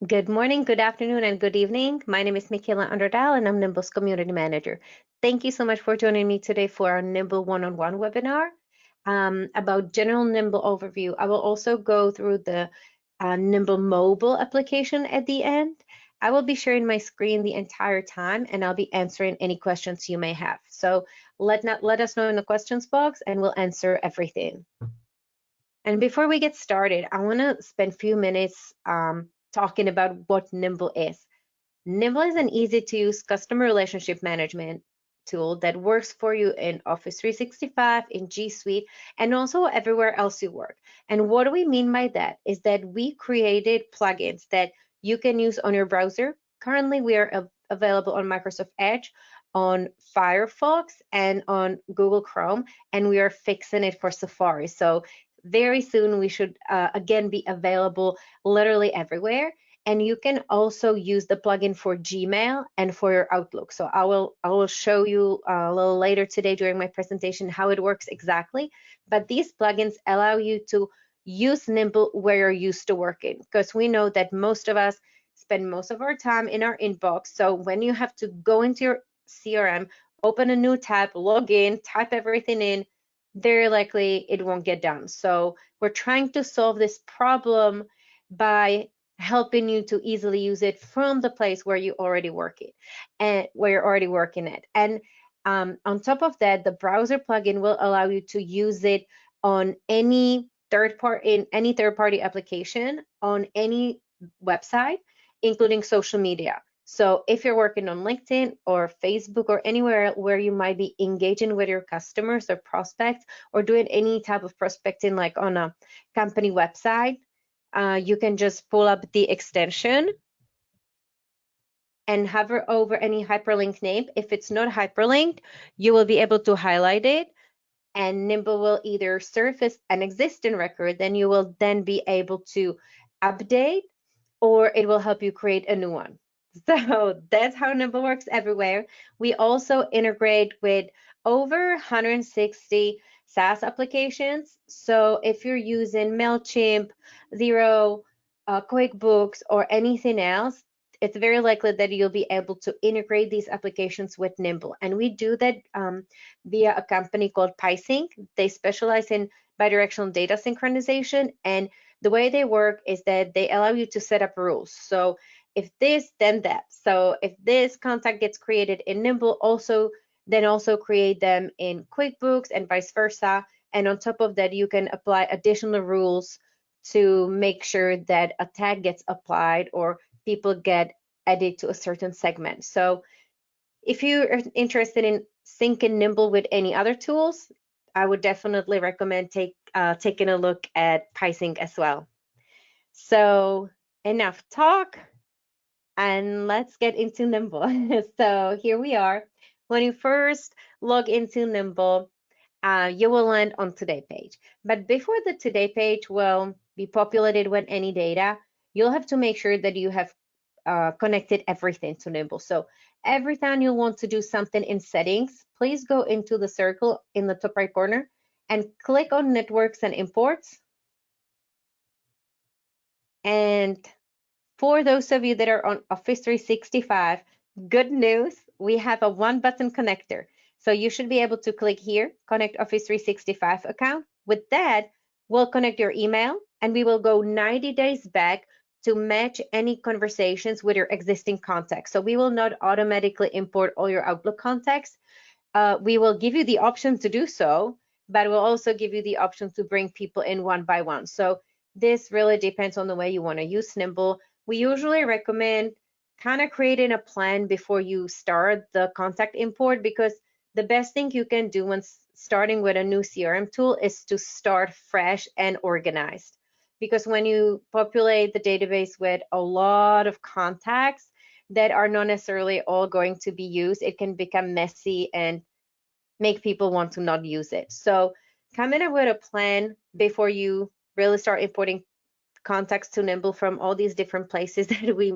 Good morning, good afternoon, and good evening. My name is Michaela Underdahl, and I'm Nimble's Community Manager. Thank you so much for joining me today for our Nimble one-on-one webinar about general Nimble overview. I will also go through the Nimble mobile application at the end. I will be sharing my screen the entire time, and I'll be answering any questions you may have. So let us know in the questions box, and we'll answer everything. And before we get started, I want to spend a few minutes talking about what Nimble is. Nimble is an easy to use customer relationship management tool that works for you in Office 365, in G Suite, and also everywhere else you work. And what do we mean by that is that we created plugins that you can use on your browser. Currently, we are available on Microsoft Edge, on Firefox, and on Google Chrome, and we are fixing it for Safari. So very soon we should again be available literally everywhere. And you can also use the plugin for Gmail and for your Outlook. So I will show you a little later today during my presentation how it works exactly. But these plugins allow you to use Nimble where you're used to working, because we know that most of us spend most of our time in our inbox. So when you have to go into your CRM, open a new tab, log in, type everything in, very likely it won't get done. So we're trying to solve this problem by helping you to easily use it from the place where you already work it and where you're already working it. And on top of that, the browser plugin will allow you to use it on any third party application on any website, including social media. So if you're working on LinkedIn or Facebook or anywhere where you might be engaging with your customers or prospects or doing any type of prospecting like on a company website, you can just pull up the extension and hover over any hyperlink name. If it's not hyperlinked, you will be able to highlight it, and Nimble will either surface an existing record, then you will then be able to update, or it will help you create a new one. So that's how Nimble works everywhere. We also integrate with over 160 SaaS applications. So if you're using MailChimp, Xero, QuickBooks, or anything else, it's very likely that you'll be able to integrate these applications with Nimble. And we do that via a company called PySync. They specialize in bidirectional data synchronization. And the way they work is that they allow you to set up rules. So if this, then that. So if this contact gets created in Nimble, then also create them in QuickBooks and vice versa. And on top of that, you can apply additional rules to make sure that a tag gets applied or people get added to a certain segment. So if you are interested in syncing Nimble with any other tools, I would definitely recommend taking a look at PySync as well. So enough talk, and let's get into Nimble. So here we are. When you first log into Nimble, you will land on Today page. But before the Today page will be populated with any data, you'll have to make sure that you have connected everything to Nimble. So every time you want to do something in settings, please go into the circle in the top right corner and click on Networks and Imports. And for those of you that are on Office 365, good news, we have a one button connector. So you should be able to click here, connect Office 365 account. With that, we'll connect your email and we will go 90 days back to match any conversations with your existing contacts. So we will not automatically import all your Outlook contacts. We will give you the option to do so, but we'll also give you the option to bring people in one by one. So this really depends on the way you want to use Nimble. We usually recommend kind of creating a plan before you start the contact import, because the best thing you can do when starting with a new CRM tool is to start fresh and organized. Because when you populate the database with a lot of contacts that are not necessarily all going to be used, it can become messy and make people want to not use it. So coming up with a plan before you really start importing contacts to Nimble from all these different places that we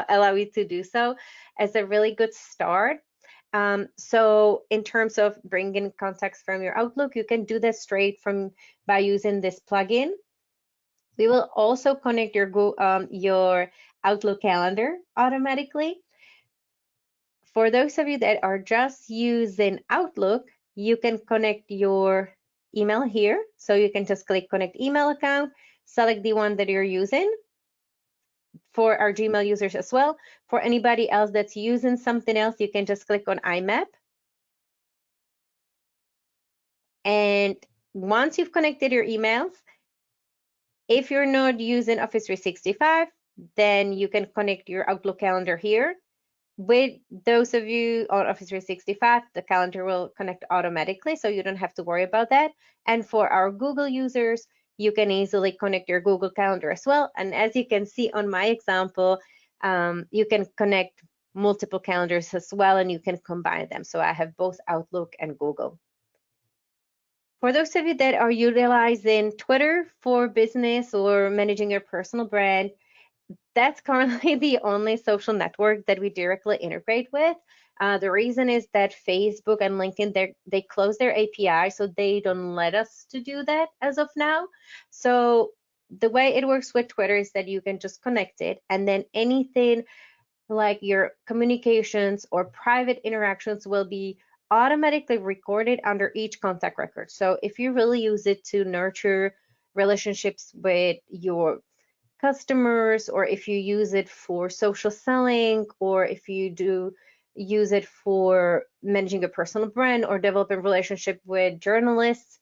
allow you to do so as a really good start. So in terms of bringing contacts from your Outlook, you can do that straight from by using this plugin. We will also connect your Outlook calendar automatically. For those of you that are just using Outlook, you can connect your email here. So you can just click connect email account, select the one that you're using. For our Gmail users as well. For anybody else that's using something else, you can just click on IMAP. And once you've connected your emails, if you're not using Office 365, then you can connect your Outlook calendar here. With those of you on Office 365, the calendar will connect automatically, so you don't have to worry about that. And for our Google users, you can easily connect your Google Calendar as well. And as you can see on my example, you can connect multiple calendars as well, and you can combine them. So I have both Outlook and Google. For those of you that are utilizing Twitter for business or managing your personal brand, that's currently the only social network that we directly integrate with. The reason is that Facebook and LinkedIn, they close their API, so they don't let us to do that as of now. So the way it works with Twitter is that you can just connect it, and then anything like your communications or private interactions will be automatically recorded under each contact record. So if you really use it to nurture relationships with your customers, or if you use it for social selling, or if you do use it for managing a personal brand or developing relationship with journalists,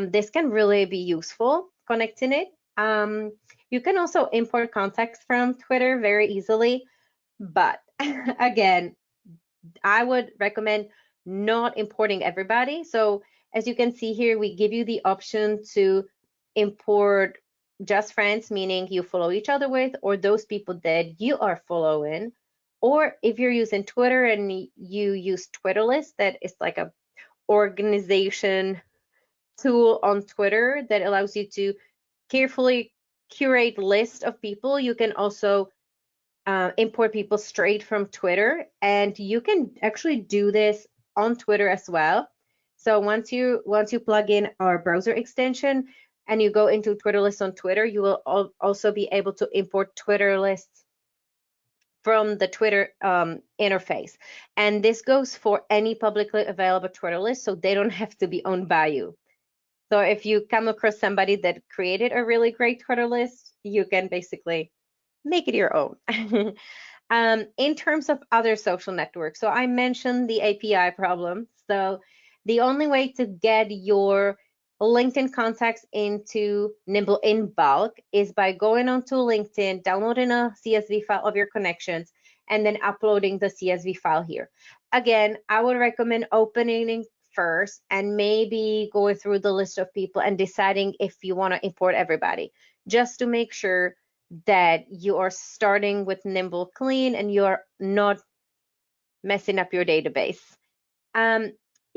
this can really be useful connecting it. You can also import contacts from Twitter very easily, but again, I would recommend not importing everybody. So as you can see here, we give you the option to import just friends, meaning you follow each other with, or those people that you are following. Or if you're using Twitter and you use Twitter list, that is like a organization tool on Twitter that allows you to carefully curate list of people. You can also import people straight from Twitter, and you can actually do this on Twitter as well. So once you plug in our browser extension and you go into Twitter lists on Twitter, you will also be able to import Twitter lists from the Twitter interface. And this goes for any publicly available Twitter list, so they don't have to be owned by you. So if you come across somebody that created a really great Twitter list, you can basically make it your own. In terms of other social networks, so I mentioned the API problem. So the only way to get your LinkedIn contacts into Nimble in bulk is by going onto LinkedIn, downloading a CSV file of your connections, and then uploading the CSV file here. Again, I would recommend opening first and maybe going through the list of people and deciding if you want to import everybody, just to make sure that you are starting with Nimble clean and you're not messing up your database.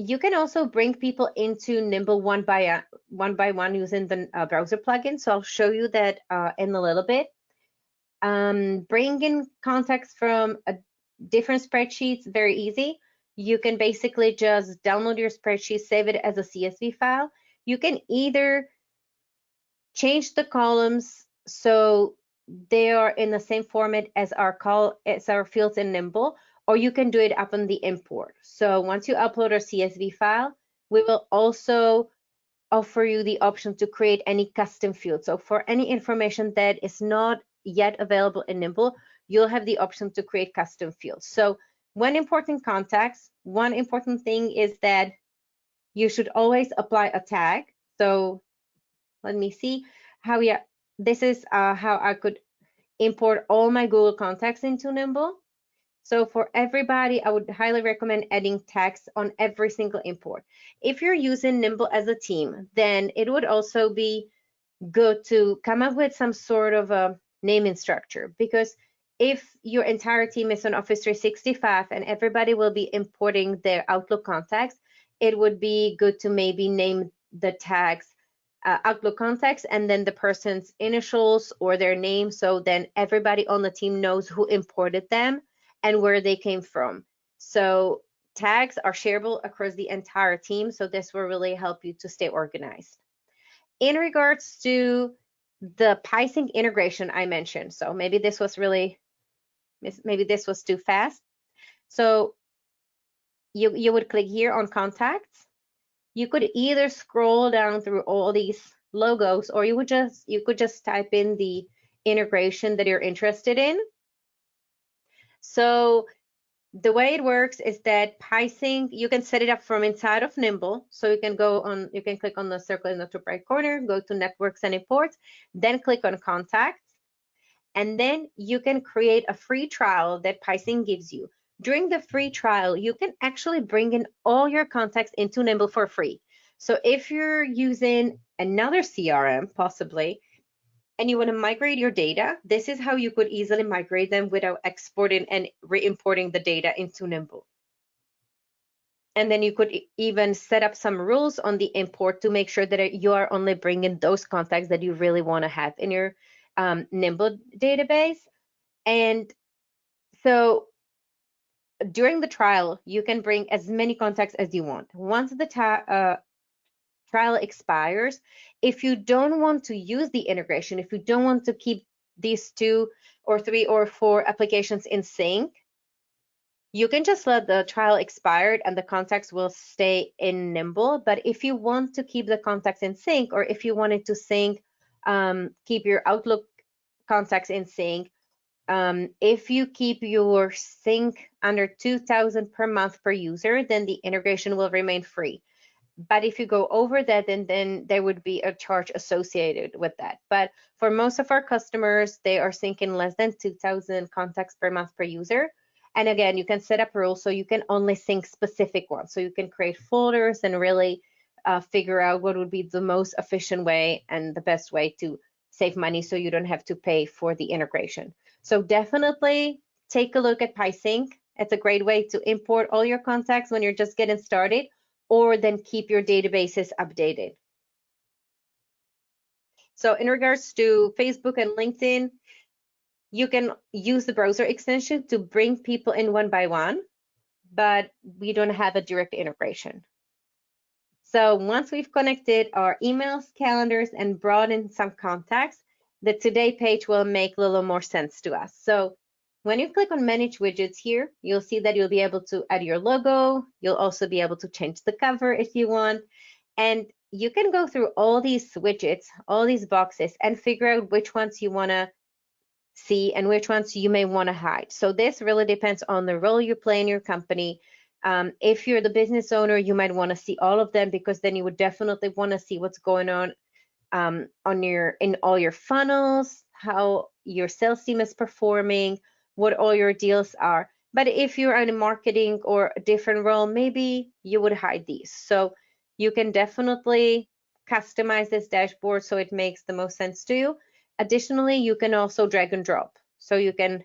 You can also bring people into Nimble one by one using the browser plugin. So I'll show you that in a little bit. Bringing contacts from different spreadsheets, very easy. You can basically just download your spreadsheet, save it as a CSV file. You can either change the columns so they are in the same format as our fields in Nimble, or you can do it upon the import. So once you upload a CSV file, we will also offer you the option to create any custom field. So for any information that is not yet available in Nimble, you'll have the option to create custom fields. So when importing contacts, one important thing is that you should always apply a tag. So let me see how this is how I could import all my Google contacts into Nimble. So for everybody, I would highly recommend adding tags on every single import. If you're using Nimble as a team, then it would also be good to come up with some sort of a naming structure, because if your entire team is on Office 365 and everybody will be importing their Outlook contacts, it would be good to maybe name the tags Outlook contacts and then the person's initials or their name, so then everybody on the team knows who imported them and where they came from. So tags are shareable across the entire team, so this will really help you to stay organized. In regards to the PySync integration I mentioned. So maybe this was too fast. So you would click here on contacts. You could either scroll down through all these logos, or you could just type in the integration that you're interested in. So the way it works is that PySync, you can set it up from inside of Nimble. So you can click on the circle in the top right corner, go to networks and imports, then click on contacts. And then you can create a free trial that PySync gives you. During the free trial, you can actually bring in all your contacts into Nimble for free. So if you're using another CRM, possibly, and you want to migrate your data, this is how you could easily migrate them without exporting and re-importing the data into Nimble. And then you could even set up some rules on the import to make sure that you are only bringing those contacts that you really want to have in your Nimble database. And so during the trial, you can bring as many contacts as you want. Once the trial expires, if you don't want to use the integration, if you don't want to keep these 2 or 3 or 4 applications in sync, you can just let the trial expire and the contacts will stay in Nimble. But if you want to keep the contacts in sync, or if you wanted to sync, keep your Outlook contacts in sync, if you keep your sync under 2,000 per month per user, then the integration will remain free. But if you go over that, then there would be a charge associated with that. But for most of our customers, they are syncing less than 2,000 contacts per month per user. And again, you can set up rules so you can only sync specific ones. So you can create folders and really figure out what would be the most efficient way and the best way to save money so you don't have to pay for the integration. So definitely take a look at PySync. It's a great way to import all your contacts when you're just getting started, or then keep your databases updated. So in regards to Facebook and LinkedIn, you can use the browser extension to bring people in one by one, but we don't have a direct integration. So once we've connected our emails, calendars, and brought in some contacts, the Today page will make a little more sense to us. So when you click on Manage Widgets here, you'll see that you'll be able to add your logo. You'll also be able to change the cover if you want. And you can go through all these widgets, all these boxes, and figure out which ones you want to see and which ones you may want to hide. So this really depends on the role you play in your company. If you're the business owner, you might want to see all of them, because then you would definitely want to see what's going on in all your funnels, how your sales team is performing, what all your deals are. But if you're in marketing or a different role, maybe you would hide these. So you can definitely customize this dashboard so it makes the most sense to you. Additionally, you can also drag and drop. So you can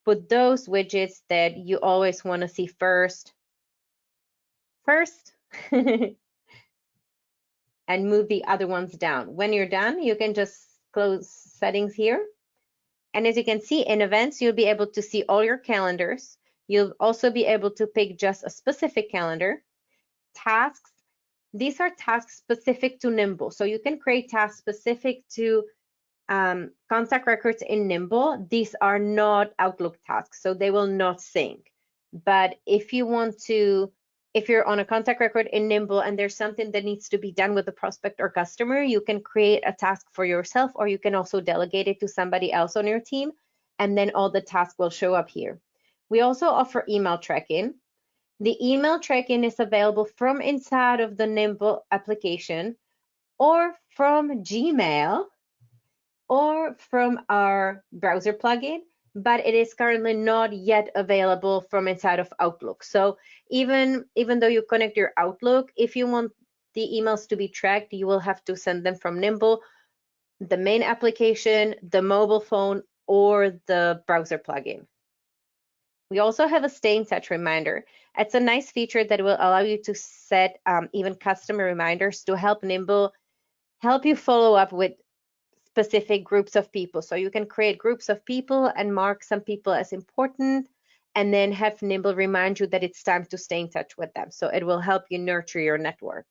put those widgets that you always want to see first, and move the other ones down. When you're done, you can just close settings here. And as you can see in events, you'll be able to see all your calendars. You'll also be able to pick just a specific calendar. Tasks, these are tasks specific to Nimble. So you can create tasks specific to contact records in Nimble. These are not Outlook tasks, so they will not sync. But if you want to, if you're on a contact record in Nimble and there's something that needs to be done with the prospect or customer, you can create a task for yourself, or you can also delegate it to somebody else on your team, and then all the tasks will show up here. We also offer email tracking. The email tracking is available from inside of the Nimble application, or from Gmail, or from our browser plugin, but it is currently not yet available from inside of Outlook. So even though you connect your Outlook, if you want the emails to be tracked, you will have to send them from Nimble, the main application, the mobile phone, or the browser plugin. We also have a stay in touch reminder. It's a nice feature that will allow you to set even customer reminders to help Nimble help you follow up with specific groups of people. So you can create groups of people and mark some people as important, and then have Nimble remind you that it's time to stay in touch with them. So it will help you nurture your network.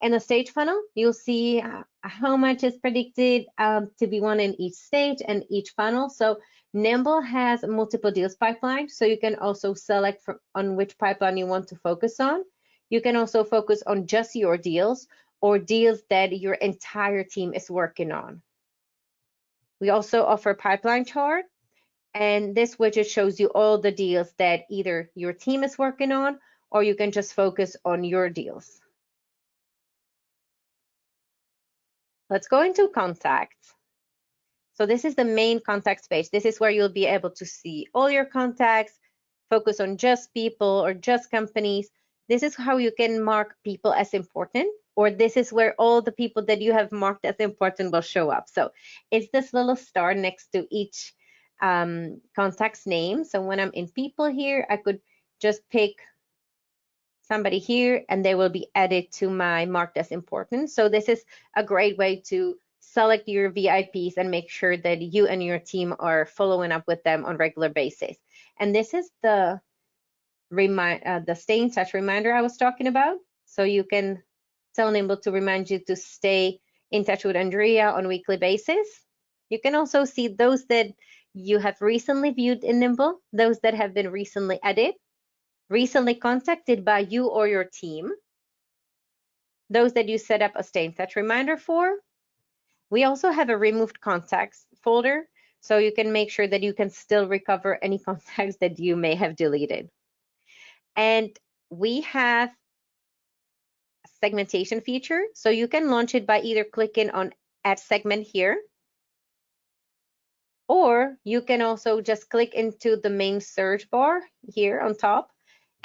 In the stage funnel, you'll see how much is predicted to be won in each stage and each funnel. So Nimble has multiple deals pipeline, so you can also select on which pipeline you want to focus on. You can also focus on just your deals or deals that your entire team is working on. We also offer pipeline chart, and this widget shows you all the deals that either your team is working on or you can just focus on your deals. Let's go into contacts. So this is the main contacts page. This is where you'll be able to see all your contacts, focus on just people or just companies. This is how you can mark people as important, or this is where all the people that you have marked as important will show up. So it's this little star next to each contact's name. So when I'm in people here, I could just pick somebody here and they will be added to my marked as important. So this is a great way to select your VIPs and make sure that you and your team are following up with them on regular basis. And this is the stay in touch reminder I was talking about. So you can tell Nimble to remind you to stay in touch with Andrea on a weekly basis. You can also see those that you have recently viewed in Nimble, those that have been recently added, recently contacted by you or your team, those that you set up a stay in touch reminder for. We also have a removed contacts folder, so you can make sure that you can still recover any contacts that you may have deleted. And we have a segmentation feature, so you can launch it by either clicking on add segment here, or you can also just click into the main search bar here on top.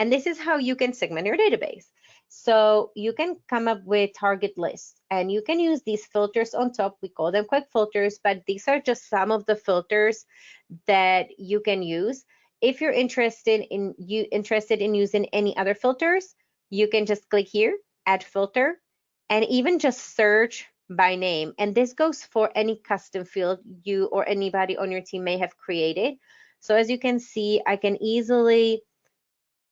And this is how you can segment your database. So you can come up with target lists and you can use these filters on top. We call them quick filters, but these are just some of the filters that you can use. If you're interested in using any other filters, you can just click here, add filter, and even just search by name. And this goes for any custom field you or anybody on your team may have created. So as you can see, I can easily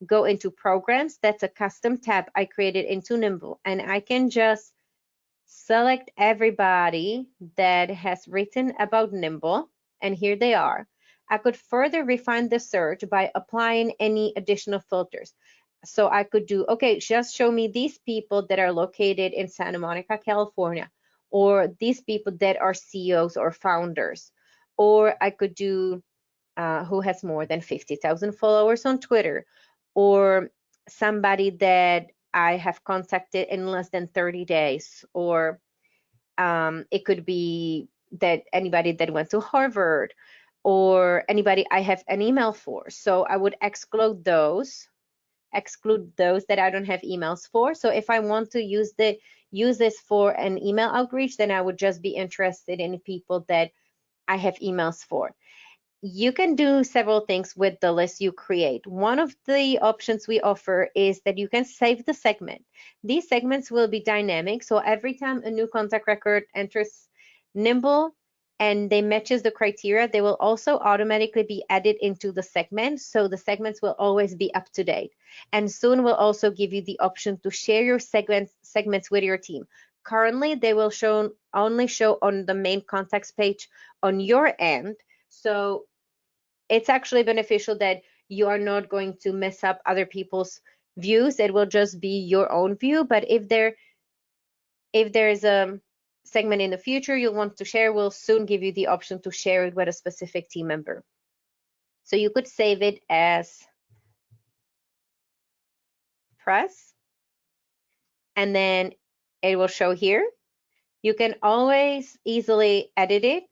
go into programs. That's a custom tab I created into Nimble, and I can just select everybody that has written about Nimble, and here they are. I could further refine the search by applying any additional filters. So I could do, okay, just show me these people that are located in Santa Monica, California, or these people that are CEOs or founders. Or I could do who has more than 50,000 followers on Twitter, or somebody that I have contacted in less than 30 days, or it could be that anybody that went to Harvard, or anybody I have an email for. So I would exclude those that I don't have emails for. So if I want to use this for an email outreach, then I would just be interested in people that I have emails for. You can do several things with the list you create. One of the options we offer is that you can save the segment. These segments will be dynamic, so every time a new contact record enters Nimble and they matches the criteria, they will also automatically be added into the segment, so the segments will always be up to date. And soon we'll also give you the option to share your segments with your team. Currently, they will only show on the main contacts page on your end. So it's actually beneficial that you are not going to mess up other people's views. It will just be your own view. But if there's a segment in the future you'll want to share, we'll soon give you the option to share it with a specific team member. So you could save it as press, and then it will show here. You can always easily edit it,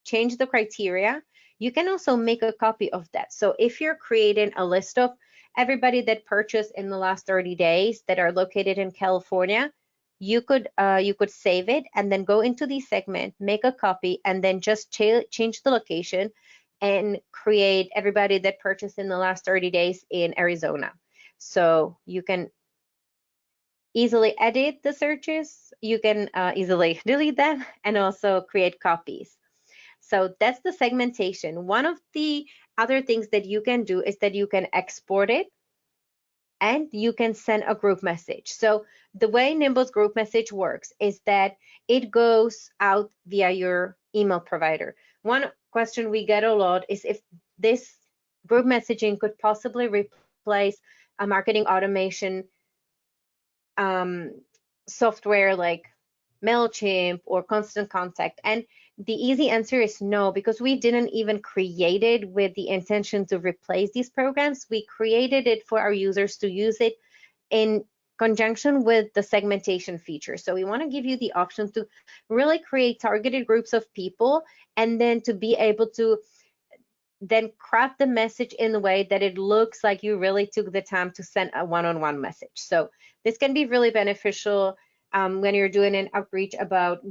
change the criteria. You can also make a copy of that. So if you're creating a list of everybody that purchased in the last 30 days that are located in California, you could save it and then go into the segment, make a copy, and then just change the location and create everybody that purchased in the last 30 days in Arizona. So you can easily edit the searches, you can easily delete them, and also create copies. So that's the segmentation. One of the other things that you can do is that you can export it and you can send a group message. So the way Nimble's group message works is that it goes out via your email provider. One question we get a lot is if this group messaging could possibly replace a marketing automation software like MailChimp or Constant Contact. And the easy answer is no, because we didn't even create it with the intention to replace these programs. We created it for our users to use it in conjunction with the segmentation feature. So we want to give you the option to really create targeted groups of people and then to be able to then craft the message in a way that it looks like you really took the time to send a one-on-one message. So this can be really beneficial when you're doing an outreach about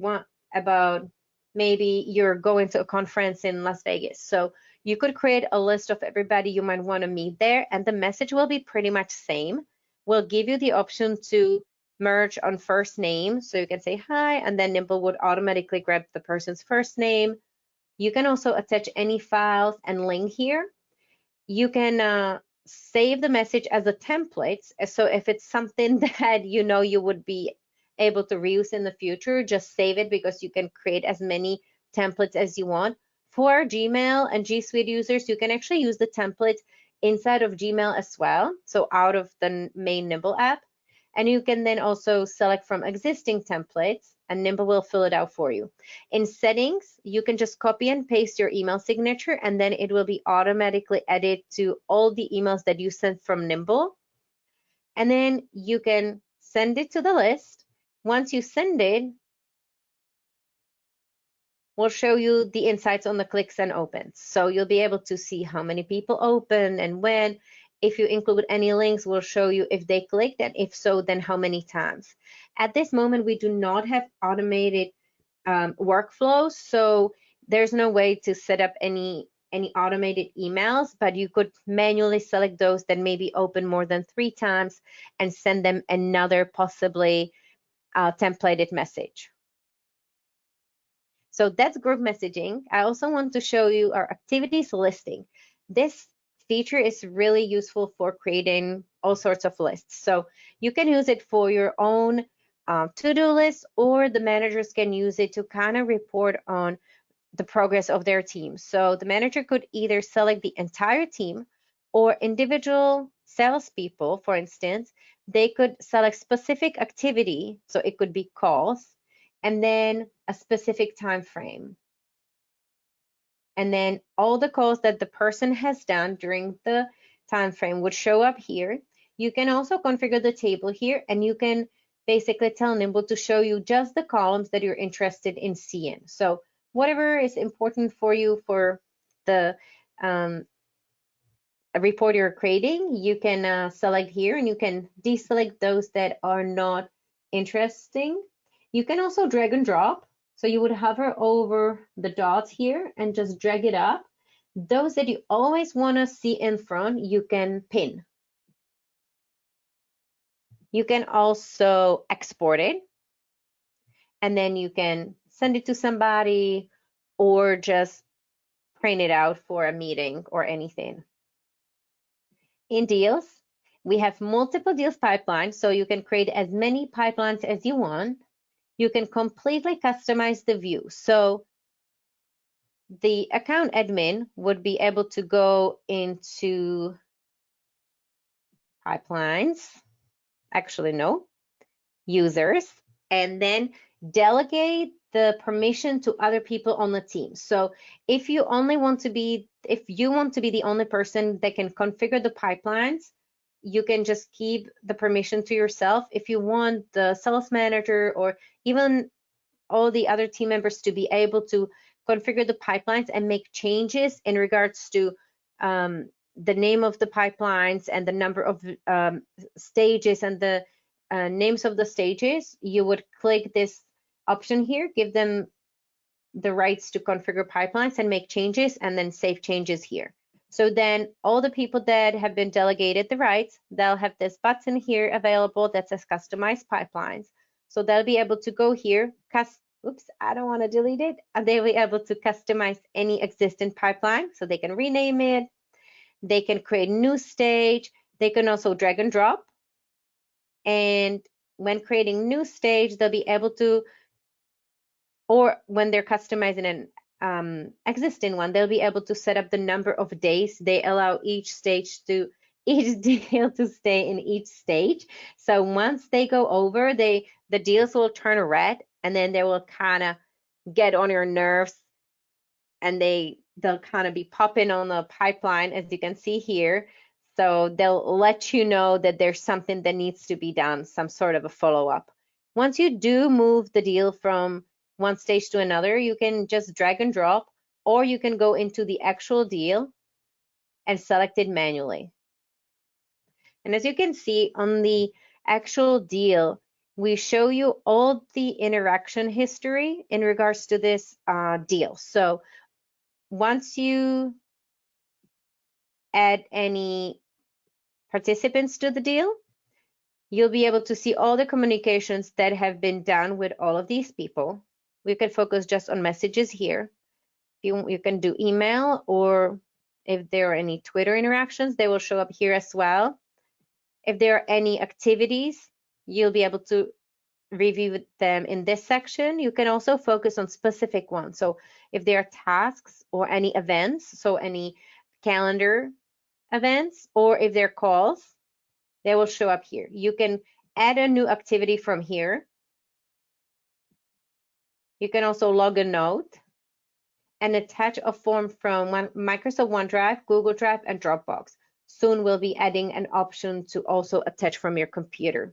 maybe you're going to a conference in Las Vegas. So you could create a list of everybody you might want to meet there, and the message will be pretty much same. We'll give you the option to merge on first name, so you can say hi, and then Nimble would automatically grab the person's first name. You can also attach any files and link here. You can save the message as a template. So if it's something that you know you would be able to reuse in the future, just save it because you can create as many templates as you want. For Gmail and G Suite users, you can actually use the template inside of Gmail as well, so out of the main Nimble app. And you can then also select from existing templates and Nimble will fill it out for you. In settings, you can just copy and paste your email signature and then it will be automatically added to all the emails that you sent from Nimble. And then you can send it to the list. Once you send it, we'll show you the insights on the clicks and opens. So you'll be able to see how many people open and when. If you include any links, we'll show you if they clicked, and if so, then how many times. At this moment, we do not have automated workflows, so there's no way to set up any automated emails, but you could manually select those that maybe open more than 3 times and send them another possibly templated message. So that's group messaging. I also want to show you our activities listing. This feature is really useful for creating all sorts of lists. So you can use it for your own to-do list, or the managers can use it to kind of report on the progress of their team. So the manager could either select the entire team or individual salespeople, for instance. They could select specific activity, so it could be calls, and then a specific time frame. And then all the calls that the person has done during the time frame would show up here. You can also configure the table here, and you can basically tell Nimble to show you just the columns that you're interested in seeing. So whatever is important for you for the report you're creating, you can select here, and you can deselect those that are not interesting. You can also drag and drop. So you would hover over the dots here and just drag it up. Those that you always want to see in front, you can pin. You can also export it, and then you can send it to somebody or just print it out for a meeting or anything. In deals, we have multiple deals pipelines, so you can create as many pipelines as you want. You can completely customize the view. So the account admin would be able to go into pipelines, actually no, users, and then delegate the permission to other people on the team. So if you want to be the only person that can configure the pipelines, you can just keep the permission to yourself. If you want the sales manager or even all the other team members to be able to configure the pipelines and make changes in regards to the name of the pipelines and the number of stages and the names of the stages, you would click this option here, give them the rights to configure pipelines and make changes, and then save changes here. So then all the people that have been delegated the rights, they'll have this button here available that says customize pipelines. So they'll be able to go here, oops, I don't want to delete it, and they'll be able to customize any existing pipeline. So they can rename it, they can create a new stage, They can also drag and drop. And when creating new stage, they'll be able to, or when they're customizing an existing one, they'll be able to set up the number of days they allow each deal to stay in each stage. So once they go over, the deals will turn red, and then they will kind of get on your nerves, and they'll kind of be popping on the pipeline, as you can see here. So they'll let you know that there's something that needs to be done, some sort of a follow-up. Once you do move the deal from one stage to another, you can just drag and drop, or you can go into the actual deal and select it manually. And as you can see on the actual deal, we show you all the interaction history in regards to this deal. So once you add any participants to the deal, you'll be able to see all the communications that have been done with all of these people. We can focus just on messages here. You can do email, or if there are any Twitter interactions, they will show up here as well. If there are any activities, you'll be able to review them in this section. You can also focus on specific ones. So if there are tasks or any events, so any calendar events, or if they're calls, they will show up here. You can add a new activity from here. You can also log a note and attach a form from Microsoft OneDrive, Google Drive, and Dropbox. Soon we'll be adding an option to also attach from your computer.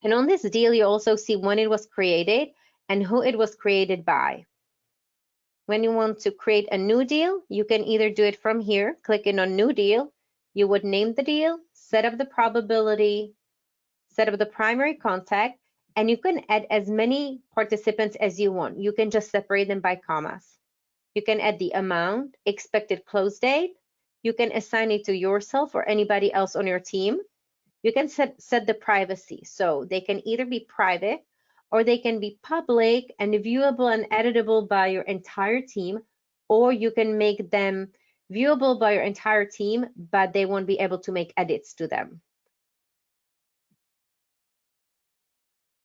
And on this deal, you also see when it was created and who it was created by. When you want to create a new deal, you can either do it from here, clicking on New Deal. You would name the deal, set up the probability, set up the primary contact, and you can add as many participants as you want. You can just separate them by commas. You can add the amount, expected close date. You can assign it to yourself or anybody else on your team. You can set the privacy. So they can either be private or they can be public and viewable and editable by your entire team, or you can make them viewable by your entire team, but they won't be able to make edits to them.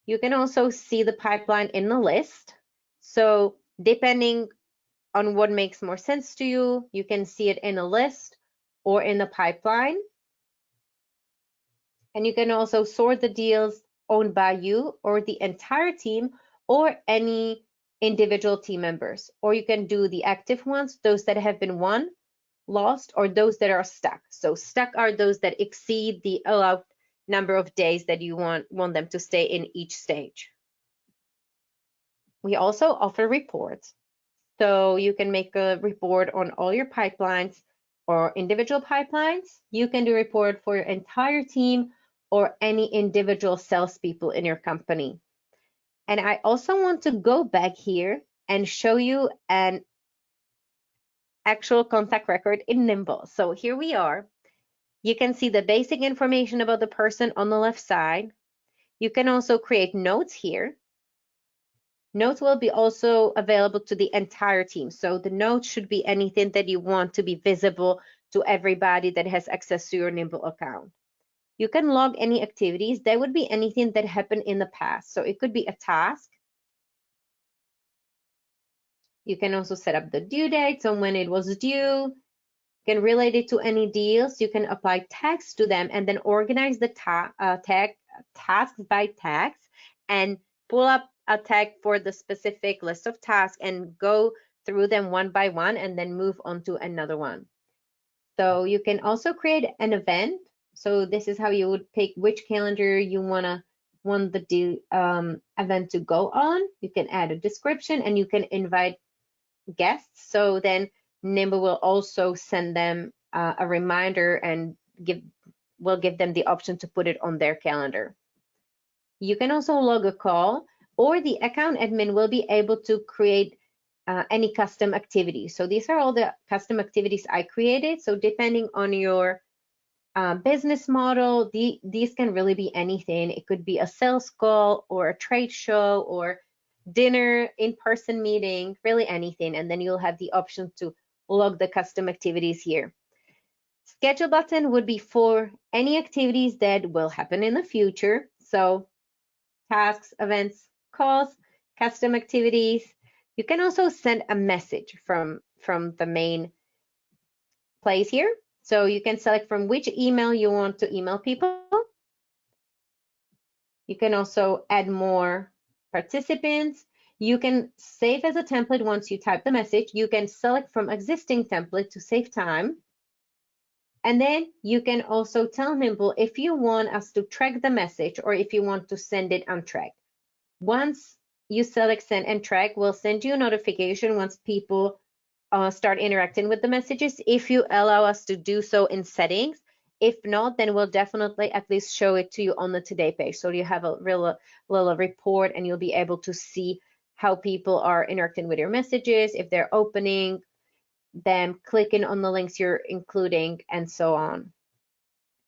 You can also see the pipeline in the list. So depending on what makes more sense to you, you can see it in a list or in the pipeline. And you can also sort the deals owned by you or the entire team or any individual team members. Or you can do the active ones, those that have been won, lost, or those that are stuck. So stuck are those that exceed the allowed number of days that you want them to stay in each stage. We also offer reports. So you can make a report on all your pipelines or individual pipelines. You can do a report for your entire team or any individual salespeople in your company. And I also want to go back here and show you an actual contact record in Nimble. So here we are. You can see the basic information about the person on the left side. You can also create notes here. Notes will be also available to the entire team. So the notes should be anything that you want to be visible to everybody that has access to your Nimble account. You can log any activities. That would be anything that happened in the past. So it could be a task. You can also set up the due date, so when it was due. You can relate it to any deals. You can apply tags to them and then organize the tasks by tags and pull up a tag for the specific list of tasks and go through them one by one and then move on to another one. So you can also create an event. So this is how you would pick which calendar you want the event to go on. You can add a description and you can invite guests. So then Nimble will also send them a reminder and will give them the option to put it on their calendar. You can also log a call, or the account admin will be able to create any custom activities. So these are all the custom activities I created. So depending on your business model, these can really be anything. It could be a sales call or a trade show or dinner, in-person meeting, really anything. And then you'll have the option to log the custom activities here. Schedule button would be for any activities that will happen in the future. So tasks, events, calls, custom activities. You can also send a message from the main place here. So you can select from which email you want to email people. You can also add more participants. You can save as a template once you type the message. You can select from existing template to save time. And then you can also tell Nimble if you want us to track the message or if you want to send it untracked. Once you select send and track, we'll send you a notification once people start interacting with the messages, if you allow us to do so in settings. If not, then we'll definitely at least show it to you on the today page. So you have a real little report and you'll be able to see how people are interacting with your messages, if they're opening them, clicking on the links you're including, and so on.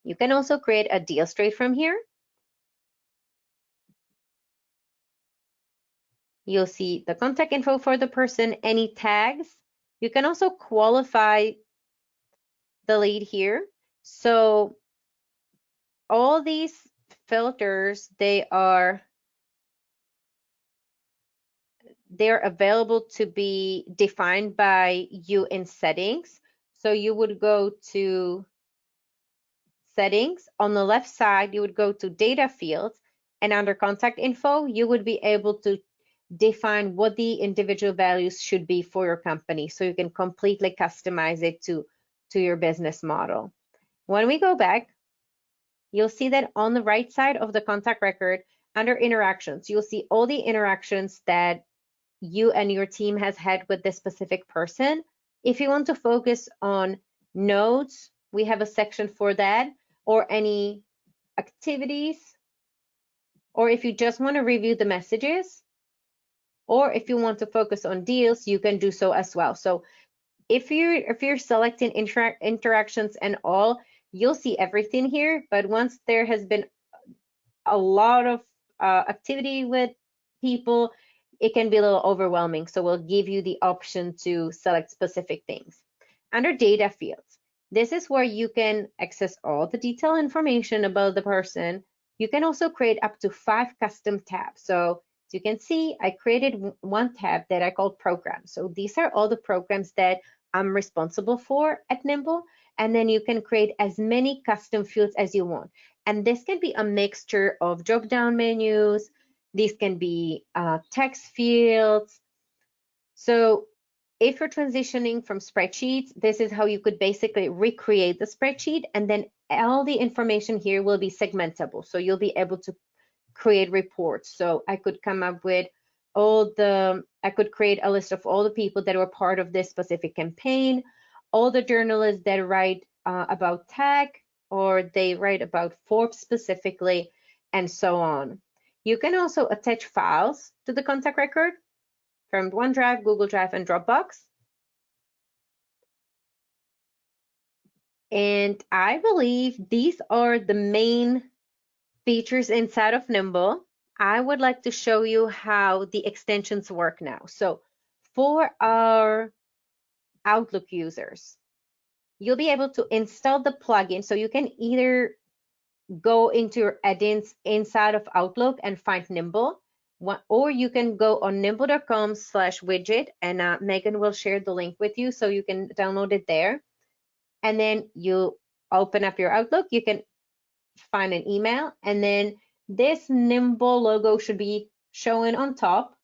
You can also create a deal straight from here. You'll see the contact info for the person, any tags. You can also qualify the lead here. So all these filters, they're available to be defined by you in settings. So you would go to settings. On the left side, you would go to data fields, and under contact info, you would be able to define what the individual values should be for your company. So you can completely customize it to your business model. When we go back, you'll see that on the right side of the contact record, under interactions, you'll see all the interactions that you and your team has had with this specific person. If you want to focus on notes, we have a section for that, or any activities, or if you just want to review the messages, or if you want to focus on deals, you can do so as well. So if you're selecting interactions and all, you'll see everything here. But once there has been a lot of activity with people, it can be a little overwhelming. So we'll give you the option to select specific things. Under data fields, this is where you can access all the detailed information about the person. You can also create up to 5 custom tabs. So as you can see, I created one tab that I called programs. So these are all the programs that I'm responsible for at Nimble. And then you can create as many custom fields as you want. And this can be a mixture of drop-down menus. These can be text fields. So if you're transitioning from spreadsheets, this is how you could basically recreate the spreadsheet, and then all the information here will be segmentable. So you'll be able to create reports. So I could come up with I could create a list of all the people that were part of this specific campaign, all the journalists that write about tech, or they write about Forbes specifically, and so on. You can also attach files to the contact record from OneDrive, Google Drive, and Dropbox. And I believe these are the main features inside of Nimble. I would like to show you how the extensions work now. So for our Outlook users, you'll be able to install the plugin. So you can either go into your add-ins inside of Outlook and find Nimble, or you can go on nimble.com/widget, and Megan will share the link with you so you can download it there. And then you open up your Outlook, you can find an email, and then this Nimble logo should be showing on top.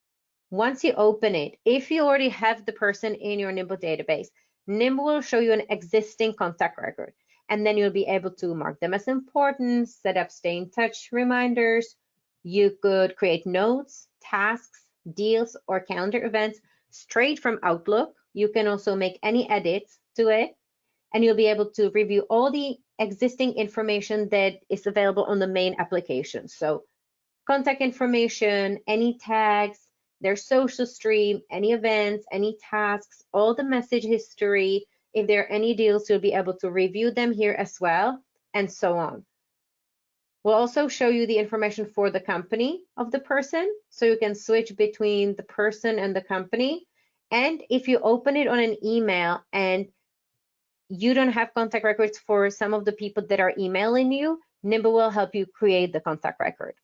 Once you open it, if you already have the person in your Nimble database, Nimble will show you an existing contact record, and then you'll be able to mark them as important, set up stay in touch reminders. You could create notes, tasks, deals, or calendar events straight from Outlook. You can also make any edits to it, and you'll be able to review all the existing information that is available on the main application. So contact information, any tags, their social stream, any events, any tasks, all the message history. If there are any deals, you'll be able to review them here as well, and so on. We'll also show you the information for the company of the person, so you can switch between the person and the company. And if you open it on an email and you don't have contact records for some of the people that are emailing you, Nimble will help you create the contact record.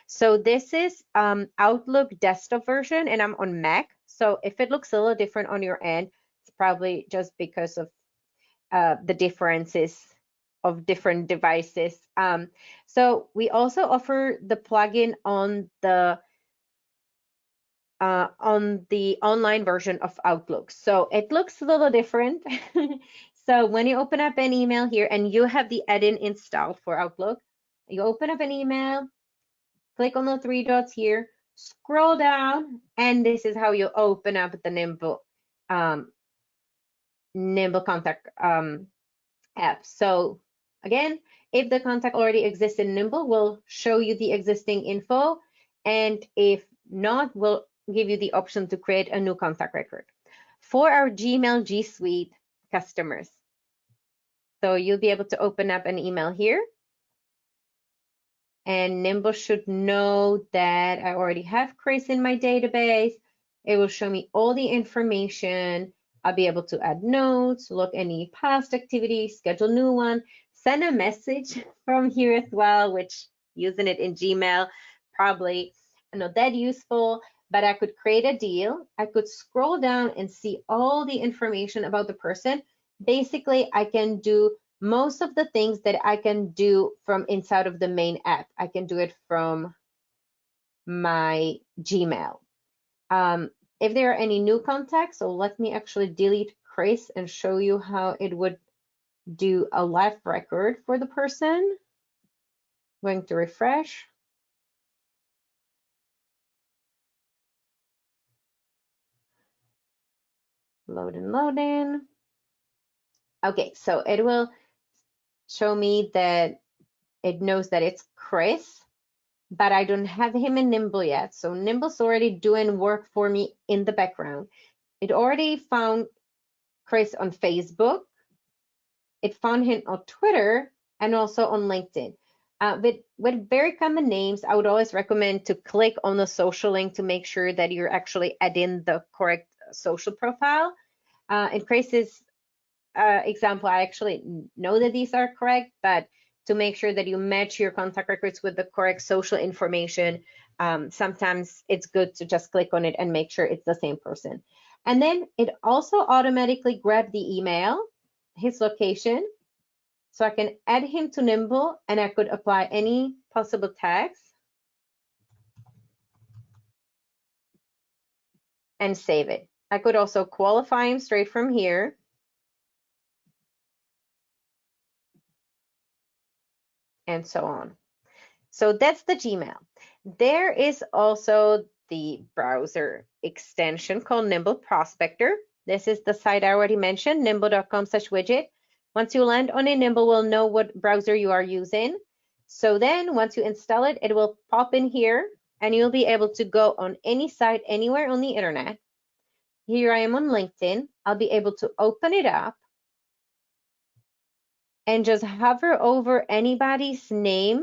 So this is Outlook desktop version, and I'm on Mac. So if it looks a little different on your end, it's probably just because of the differences of different devices. So we also offer the plugin on the online version of Outlook. So it looks a little different. So when you open up an email here and you have the add-in installed for Outlook, you open up an email, click on the three dots here, scroll down, and this is how you open up the Nimble contact app. So again, if the contact already exists in Nimble, we'll show you the existing info, and if not, we'll give you the option to create a new contact record for our Gmail G Suite customers. So you'll be able to open up an email here, and Nimble should know that I already have Chris in my database. It will show me all the information. I'll be able to add notes, look any past activities, schedule new one, send a message from here as well, which using it in Gmail, probably not that useful, but I could create a deal. I could scroll down and see all the information about the person. Basically, I can do most of the things that I can do from inside of the main app. I can do it from my Gmail. If there are any new contacts, so let me actually delete Chris and show you how it would do a live record for the person. I'm going to refresh. Loading. Okay, so it will show me that it knows that it's Chris, but I don't have him in Nimble yet. So Nimble's already doing work for me in the background. It already found Chris on Facebook. It found him on Twitter and also on LinkedIn. With very common names, I would always recommend to click on the social link to make sure that you're actually adding the correct social profile. In Chris's example, I actually know that these are correct, but to make sure that you match your contact records with the correct social information, sometimes it's good to just click on it and make sure it's the same person. And then it also automatically grabbed the email, his location, so I can add him to Nimble and I could apply any possible tags and save it. I could also qualify him straight from here. And so on. So that's the Gmail. There is also the browser extension called Nimble Prospector. This is the site I already mentioned, nimble.com/widget. Once you land on it, Nimble will know what browser you are using. So then once you install it, it will pop in here and you'll be able to go on any site anywhere on the internet. Here I am on LinkedIn. I'll be able to open it up and just hover over anybody's name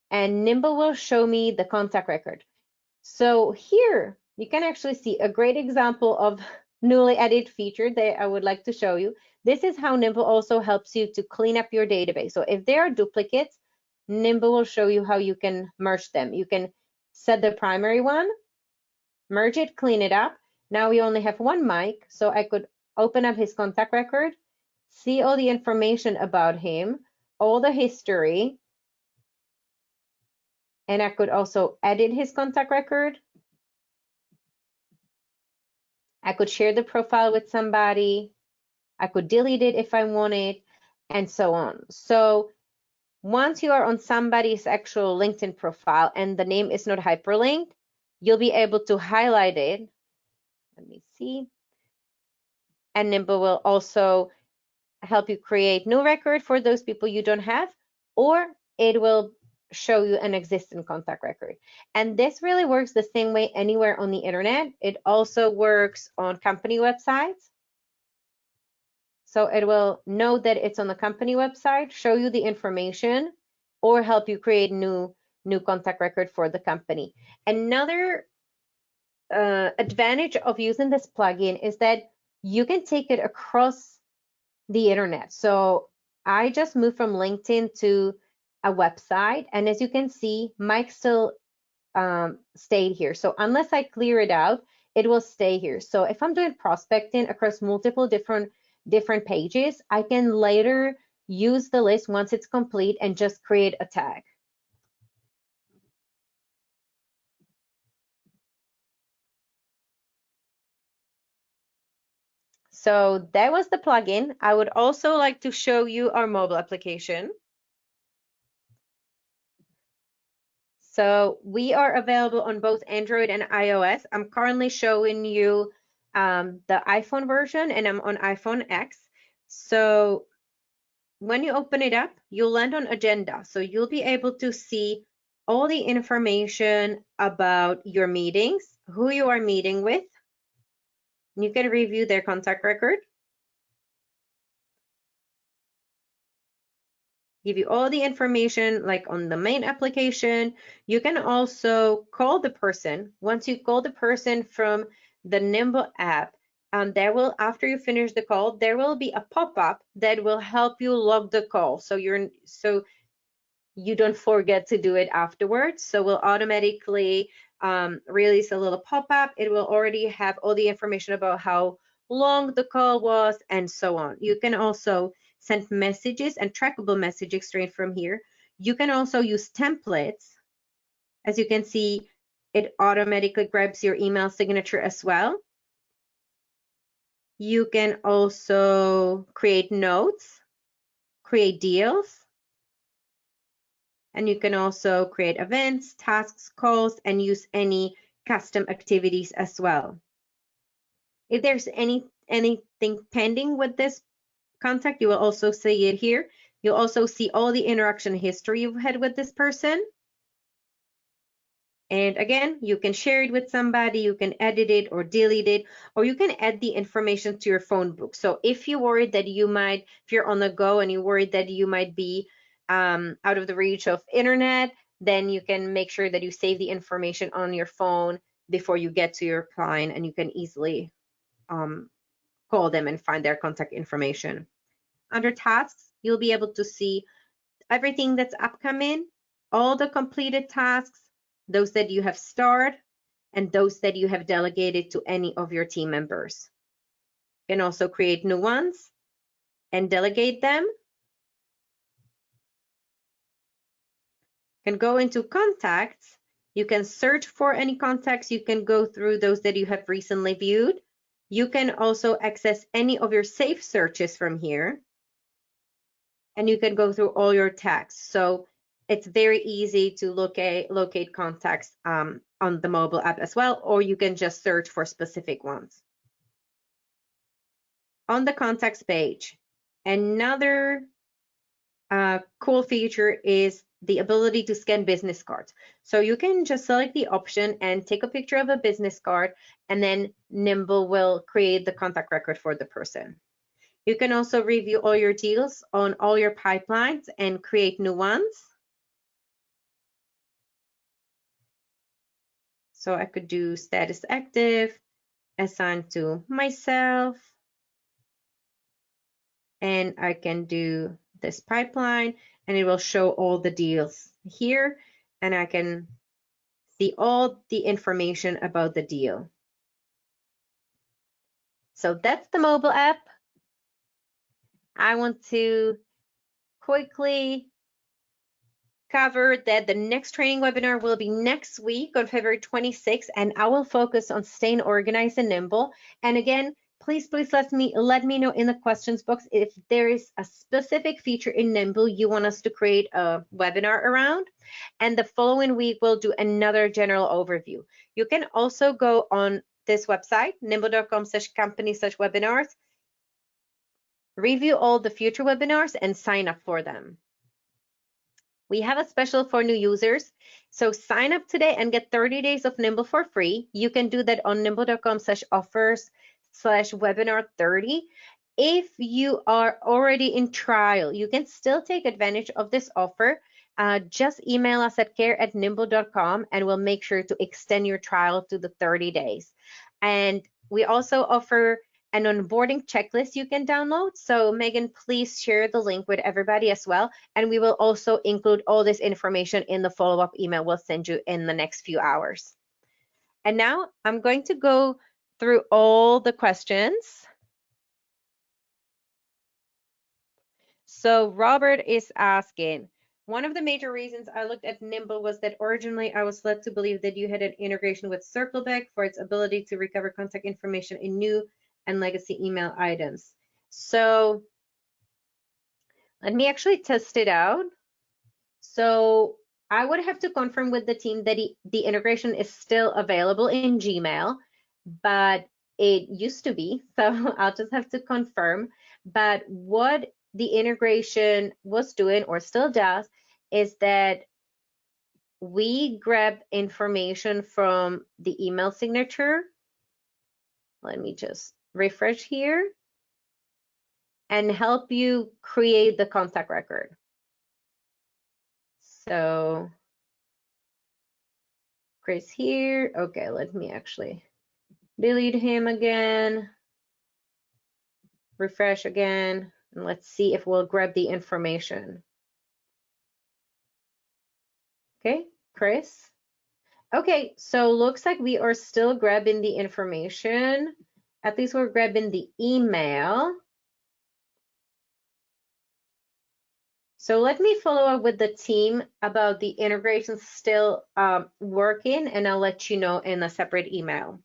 and Nimble will show me the contact record. So here you can actually see a great example of newly added feature that I would like to show you. This is how Nimble also helps you to clean up your database. So if there are duplicates, Nimble will show you how you can merge them. You can set the primary one, merge it, clean it up. Now we only have one Mike, so I could open up his contact record, see all the information about him, all the history, and I could also edit his contact record. I could share the profile with somebody. I could delete it if I wanted, and so on. So once you are on somebody's actual LinkedIn profile and the name is not hyperlinked, you'll be able to highlight it. Let me see. And Nimble will also help you create new record for those people you don't have, or it will show you an existing contact record. And this really works the same way anywhere on the internet. It also works on company websites. So it will know that it's on the company website, show you the information, or help you create new contact record for the company. Another advantage of using this plugin is that you can take it across the internet. So I just moved from LinkedIn to a website, and as you can see, Mike still stayed here. So unless I clear it out, it will stay here. So if I'm doing prospecting across multiple different pages, I can later use the list once it's complete and just create a tag. So that was the plugin. I would also like to show you our mobile application. So we are available on both Android and iOS. I'm currently showing you the iPhone version, and I'm on iPhone X. So when you open it up, you'll land on Agenda. So you'll be able to see all the information about your meetings, who you are meeting with. You can review their contact record. Give you all the information like on the main application. You can also call the person. Once you call the person from the Nimble app, there will, after you finish the call, there will be a pop-up that will help you log the call. So you don't forget to do it afterwards. So we'll automatically release a little pop-up. It will already have all the information about how long the call was and so on. You can also send messages and trackable messages straight from here. You can also use templates. As you can see, it automatically grabs your email signature as well. You can also create notes, create deals, and you can also create events, tasks, calls, and use any custom activities as well. If there's anything pending with this contact, you will also see it here. You'll also see all the interaction history you've had with this person. And again, you can share it with somebody, you can edit it or delete it, or you can add the information to your phone book. So if you're worried that you might, if you're on the go and you're worried that you might be out of the reach of internet, then you can make sure that you save the information on your phone before you get to your client, and you can easily call them and find their contact information. Under tasks, you'll be able to see everything that's upcoming, all the completed tasks, those that you have started, and those that you have delegated to any of your team members. You can also create new ones and delegate them. You can go into contacts. You can search for any contacts. You can go through those that you have recently viewed. You can also access any of your safe searches from here. And you can go through all your tags. So it's very easy to locate contacts on the mobile app as well, or you can just search for specific ones. On the contacts page, another cool feature is the ability to scan business cards. So you can just select the option and take a picture of a business card, and then Nimble will create the contact record for the person. You can also review all your deals on all your pipelines and create new ones. So I could do status active, assign to myself, and I can do this pipeline, and it will show all the deals here, and I can see all the information about the deal. So that's the mobile app. I want to quickly cover that the next training webinar will be next week on February 26th, and I will focus on staying organized and nimble. And again, please let me know in the questions box if there is a specific feature in Nimble you want us to create a webinar around. And the following week, we'll do another general overview. You can also go on this website, nimble.com/company/webinars, review all the future webinars, and sign up for them. We have a special for new users. So sign up today and get 30 days of Nimble for free. You can do that on nimble.com/offers/webinar30. If you are already in trial, you can still take advantage of this offer. Just email us at care@nimble.com and we'll make sure to extend your trial to the 30 days. And we also offer an onboarding checklist you can download. So Megan, please share the link with everybody as well. And we will also include all this information in the follow-up email we'll send you in the next few hours. And now I'm going to go through all the questions. So Robert is asking, one of the major reasons I looked at Nimble was that originally I was led to believe that you had an integration with Circleback for its ability to recover contact information in new and legacy email items. So let me actually test it out. So I would have to confirm with the team that the integration is still available in Gmail, but it used to be, so I'll just have to confirm. But what the integration was doing or still does is that we grab information from the email signature. Let me just refresh here and help you create the contact record. So Chris here. Okay, let me actually delete him again, refresh again, and let's see if we'll grab the information. Okay, Chris. Okay, so looks like we are still grabbing the information. At least we're grabbing the email. So let me follow up with the team about the integration still working, and I'll let you know in a separate email.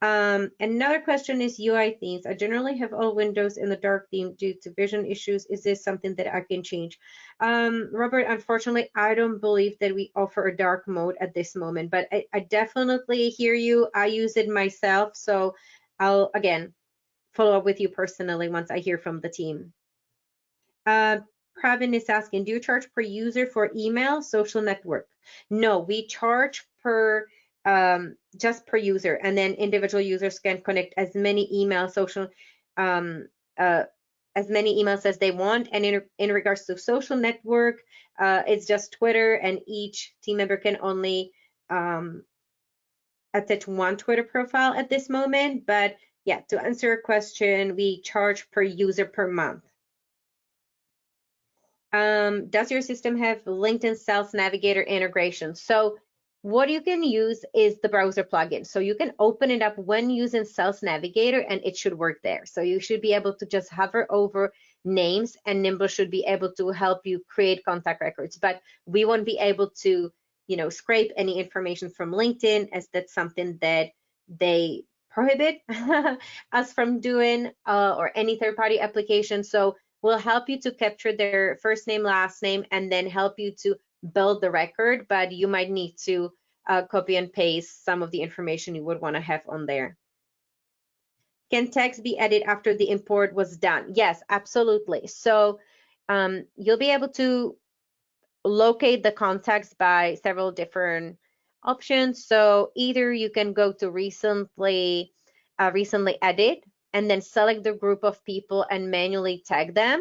Another question is UI themes. I generally have all windows in the dark theme due to vision issues. Is this something that I can change? Robert, unfortunately, I don't believe that we offer a dark mode at this moment, but I definitely hear you. I use it myself, so I'll, again, follow up with you personally once I hear from the team. Pravin is asking, do you charge per user for email, social network? No, we charge per just per user, and then individual users can connect as many email social as many emails as they want. And in regards to social network, it's just Twitter, and each team member can only attach one Twitter profile at this moment. But yeah, to answer your question, we charge per user per month. Does your system have LinkedIn Sales Navigator integration? So what you can use is the browser plugin. So you can open it up when using Sales Navigator and it should work there. So you should be able to just hover over names and Nimble should be able to help you create contact records. But we won't be able to, scrape any information from LinkedIn, as that's something that they prohibit us from doing, or any third-party application. So we'll help you to capture their first name, last name, and then help you to build the record, but you might need to copy and paste some of the information you would want to have on there. Can text be added after the import was done? Yes, absolutely. So you'll be able to locate the contacts by several different options. So either you can go to recently edit and then select the group of people and manually tag them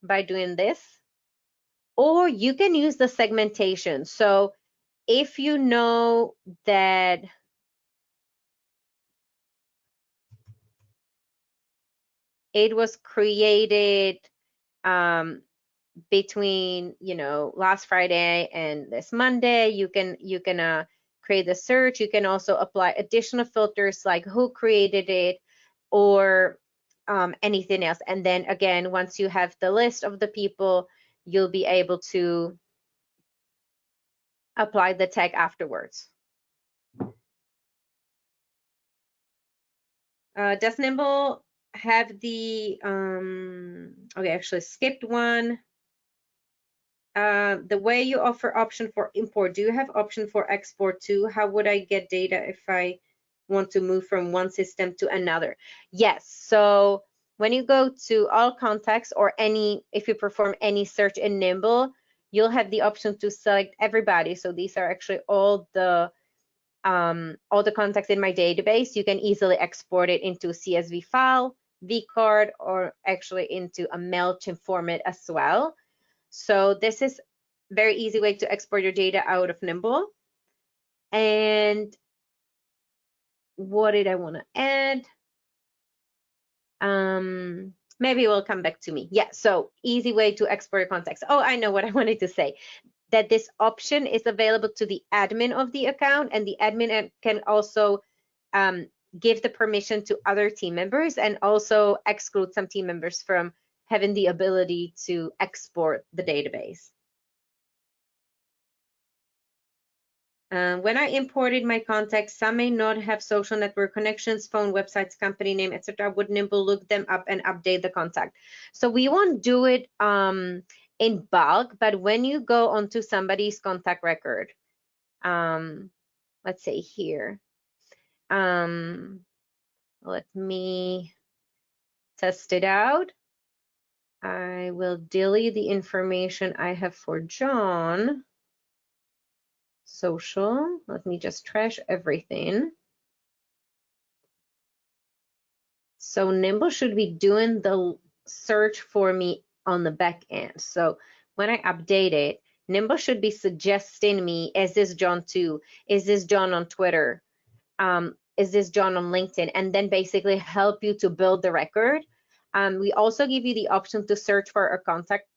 by doing this, or you can use the segmentation. So if you know that it was created between last Friday and this Monday, you can create the search. You can also apply additional filters like who created it or anything else. And then again, once you have the list of the people, you'll be able to apply the tag afterwards. Does Nimble have the okay, actually skipped one. The way you offer option for import, do you have option for export too? How would I get data if I want to move from one system to another? Yes, so when you go to all contacts or if you perform any search in Nimble, you'll have the option to select everybody. So these are actually all the contacts in my database. You can easily export it into CSV file, vCard, or actually into a MailChimp format as well. So this is a very easy way to export your data out of Nimble. And what did I want to add? Maybe it will come back to me. Yeah, so easy way to export your contacts. Oh, I know what I wanted to say. That this option is available to the admin of the account, and the admin can also give the permission to other team members and also exclude some team members from having the ability to export the database. When I imported my contacts, some may not have social network connections, phone, websites, company name, etc. Would Nimble look them up and update the contact? So we won't do it in bulk, but when you go onto somebody's contact record, let's say here, let me test it out. I will delete the information I have for John. Social, let me just trash everything. So Nimble should be doing the search for me on the back end. So when I update it, Nimble should be suggesting me, is this John too? Is this John on Twitter? Is this John on LinkedIn? And then basically help you to build the record. We also give you the option to search for a contact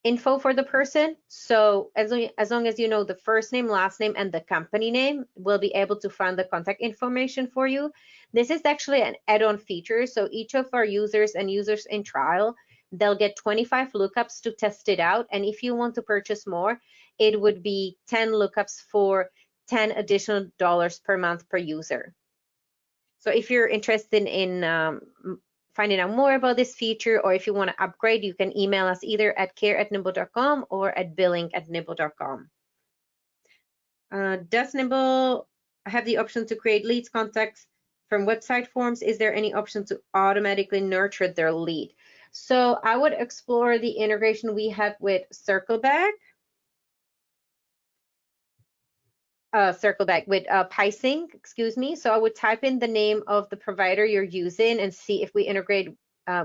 info for the person. So as long as you know the first name, last name, and the company name, we'll be able to find the contact information for you. This is actually an add-on feature. So each of our users and users in trial, they'll get 25 lookups to test it out. And if you want to purchase more, it would be 10 lookups for 10 additional dollars per month per user. So if you're interested in finding out more about this feature, or if you want to upgrade, you can email us either at care@nimble.com or at billing@nimble.com. Does Nimble have the option to create leads contacts from website forms? Is there any option to automatically nurture their lead? So I would explore the integration we have with Circleback with Pysync, excuse me. So I would type in the name of the provider you're using and see if we integrate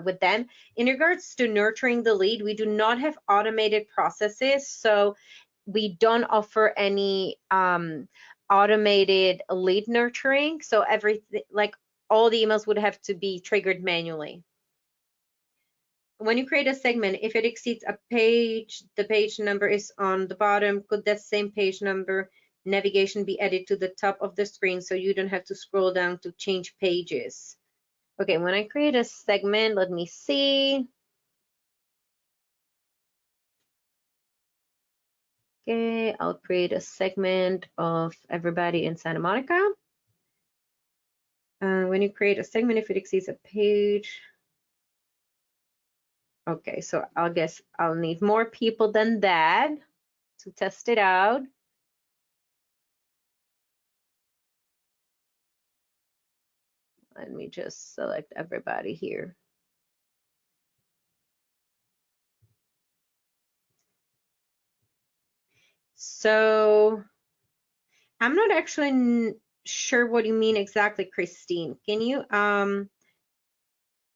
with them. In regards to nurturing the lead, we do not have automated processes, so we don't offer any automated lead nurturing. So everything, like all the emails would have to be triggered manually. When you create a segment, if it exceeds a page, the page number is on the bottom. Could that same page number navigation be added to the top of the screen so you don't have to scroll down to change pages? Okay, when I create a segment, let me see. Okay, I'll create a segment of everybody in Santa Monica. When you create a segment, if it exceeds a page, okay, so I guess I'll need more people than that to test it out. Let me just select everybody here. So I'm not actually sure what you mean exactly, Christine. Can you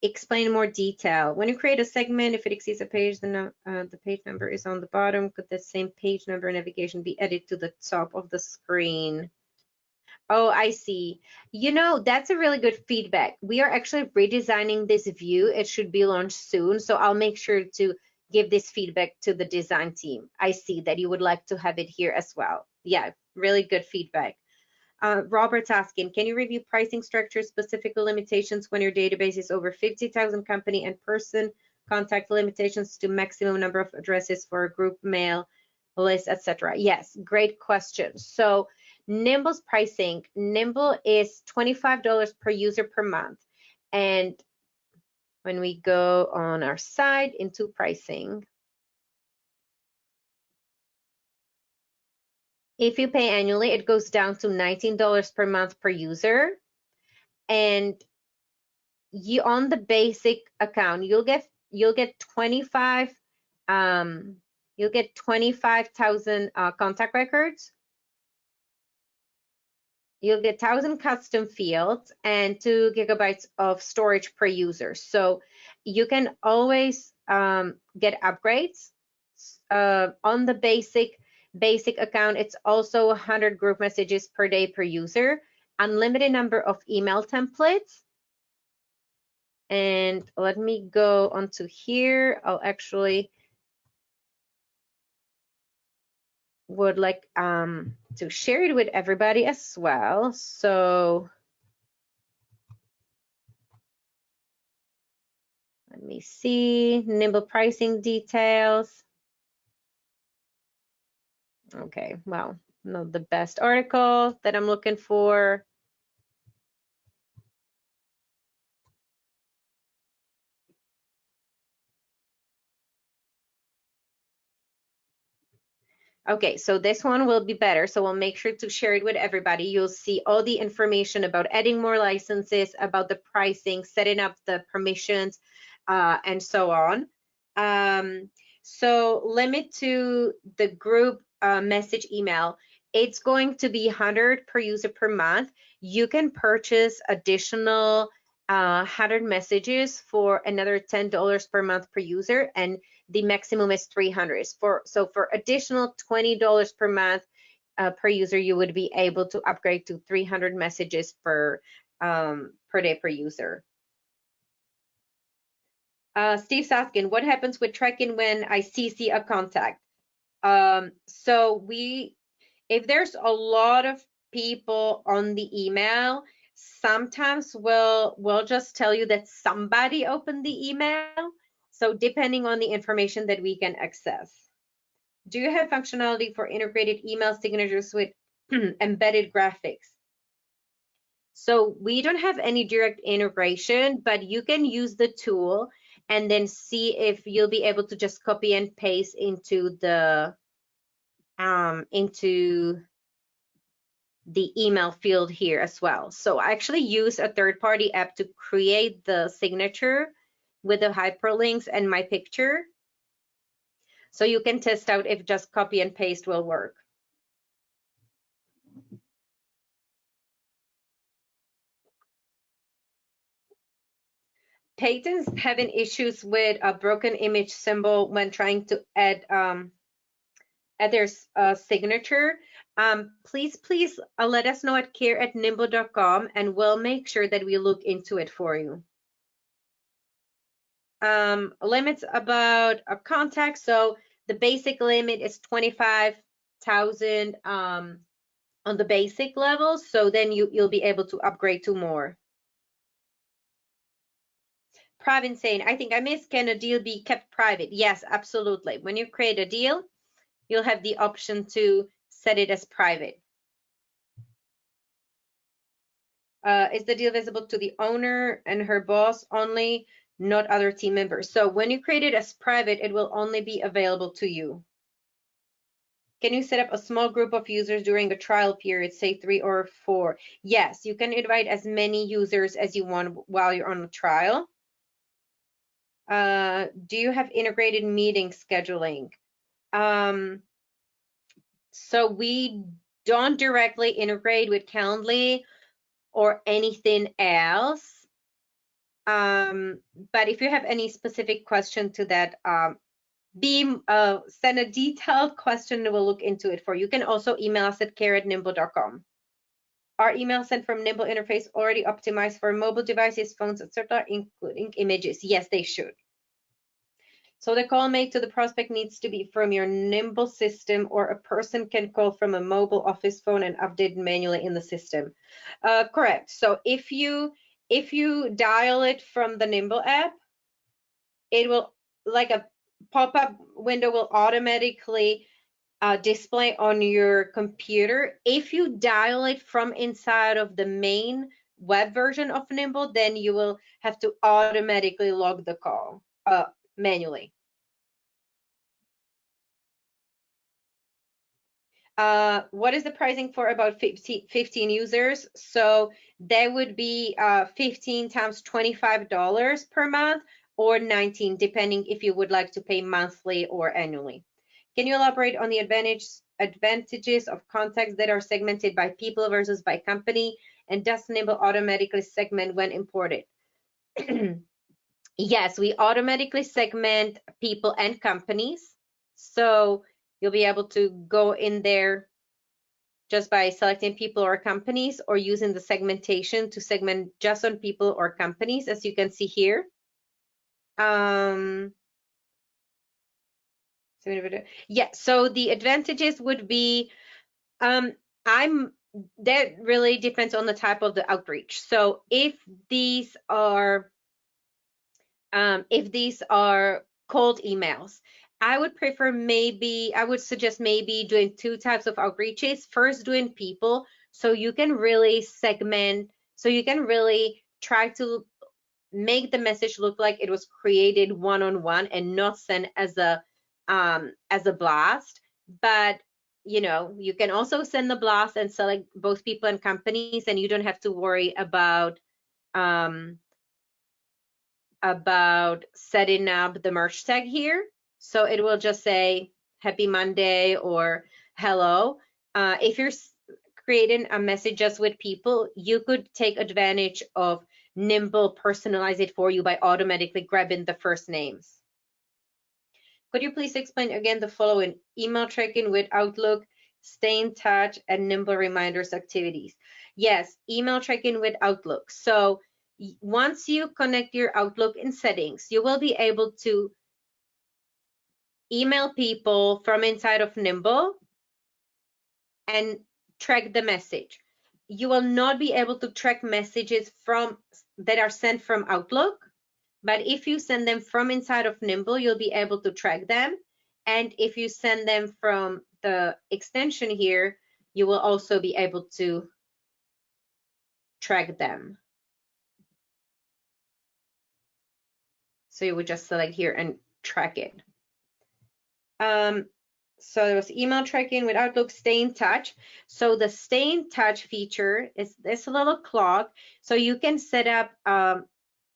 explain in more detail? When you create a segment, if it exceeds a page, the page number is on the bottom. Could the same page number navigation be added to the top of the screen? Oh, I see. You know, that's a really good feedback. We are actually redesigning this view. It should be launched soon. So I'll make sure to give this feedback to the design team. I see that you would like to have it here as well. Yeah, really good feedback. Robert's asking, can you review pricing structure, specific limitations when your database is over 50,000 company and person, contact limitations to maximum number of addresses for a group mail list, etc.? Yes, great question. So Nimble's pricing, Nimble is $25 per user per month. And when we go on our side into pricing, if you pay annually, it goes down to $19 per month per user. And you on the basic account, you'll get 25 you'll get 25,000 contact records. You'll get 1,000 custom fields and 2 gigabytes of storage per user. So you can always get upgrades on the basic account. It's also 100 group messages per day per user, unlimited number of email templates, And let me go onto here. I'll actually would like to share it with everybody as well. So let me see, Nimble pricing details. Okay, well, not the best article that I'm looking for. Okay, so this one will be better. So we'll make sure to share it with everybody. You'll see all the information about adding more licenses, about the pricing, setting up the permissions, and so on. So limit to the group message email. It's going to be 100 per user per month. You can purchase additional 100 messages for another $10 per month per user, and the maximum is 300. So for additional $20 per month per user, you would be able to upgrade to 300 messages per day per user. Steve's asking, what happens with tracking when I CC a contact? So if there's a lot of people on the email, sometimes we'll just tell you that somebody opened the email. So depending on the information that we can access. Do you have functionality for integrated email signatures with embedded graphics? So we don't have any direct integration, but you can use the tool and then see if you'll be able to just copy and paste into the email field here as well. So I actually use a third-party app to create the signature with the hyperlinks and my picture. So you can test out if just copy and paste will work. Peyton's having issues with a broken image symbol when trying to add their signature. Please let us know at care@nimble.com and we'll make sure that we look into it for you. Limits about a contact. So the basic limit is 25,000 on the basic level. So then you'll be able to upgrade to more. Private saying, I think I missed, can a deal be kept private? Yes, absolutely. When you create a deal, you'll have the option to set it as private. Is the deal visible to the owner and her boss only, not other team members? So when you create it as private, it will only be available to you. Can you set up a small group of users during a trial period, say 3 or 4? Yes, you can invite as many users as you want while you're on a trial. Do you have integrated meeting scheduling? So we don't directly integrate with Calendly or anything else. But if you have any specific question to that, send a detailed question and we'll look into it for you. You can also email us at care@nimble.com. Are emails sent from Nimble interface already optimized for mobile devices, phones, etc., including images? Yes, they should. So the call made to the prospect needs to be from your Nimble system, or a person can call from a mobile office phone and update manually in the system. Correct. So if you dial it from the Nimble app, it will, like a pop-up window will automatically display on your computer. If you dial it from inside of the main web version of Nimble, then you will have to automatically log the call manually. What is the pricing for about 15 users? So that would be 15 times $25 per month, or 19, depending if you would like to pay monthly or annually. Can you elaborate on the advantages of contacts that are segmented by people versus by company? And does Nimble automatically segment when imported? Yes, we automatically segment people and companies. So you'll be able to go in there just by selecting people or companies, or using the segmentation to segment just on people or companies, as you can see here. Yeah, so the advantages would be, that really depends on the type of the outreach. So if these are cold emails, I would suggest maybe doing two types of outreaches. First, doing people, so you can really segment, so you can really try to make the message look like it was created one-on-one and not sent as a blast. But you can also send the blast and select both people and companies, and you don't have to worry about setting up the merge tag here. So it will just say happy Monday or hello. If you're creating a message just with people, you could take advantage of Nimble personalize it for you by automatically grabbing the first names. Could you please explain again the following: email tracking with Outlook, stay in touch, and Nimble reminders activities? Yes, email tracking with Outlook. So once you connect your Outlook in settings, you will be able to email people from inside of Nimble and track the message. You will not be able to track messages that are sent from Outlook, but if you send them from inside of Nimble, you'll be able to track them. And if you send them from the extension here, you will also be able to track them. So you would just select here and track it. So there was email tracking with Outlook, stay in touch. So the stay in touch feature is this little clock. So you can set up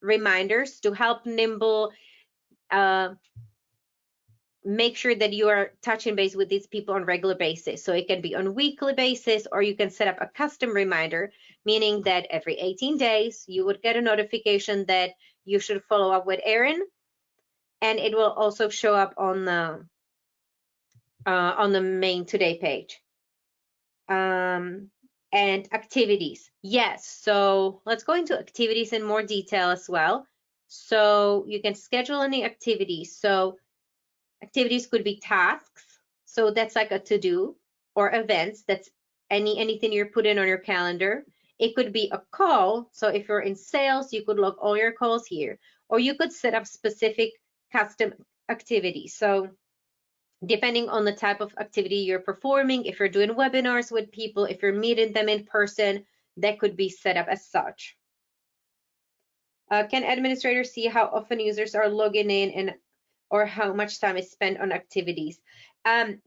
reminders to help Nimble make sure that you are touching base with these people on a regular basis. So it can be on a weekly basis, or you can set up a custom reminder, meaning that every 18 days you would get a notification that you should follow up with Erin, and it will also show up on the main today page. And activities. Yes, so let's go into activities in more detail as well. So you can schedule any activities. So activities could be tasks. So that's like a to-do, or events. That's anything you're putting on your calendar. It could be a call. So if you're in sales, you could log all your calls here, or you could set up specific custom activities. So depending on the type of activity you're performing, if you're doing webinars with people, if you're meeting them in person, that could be set up as such. Can administrators see how often users are logging in or how much time is spent on activities?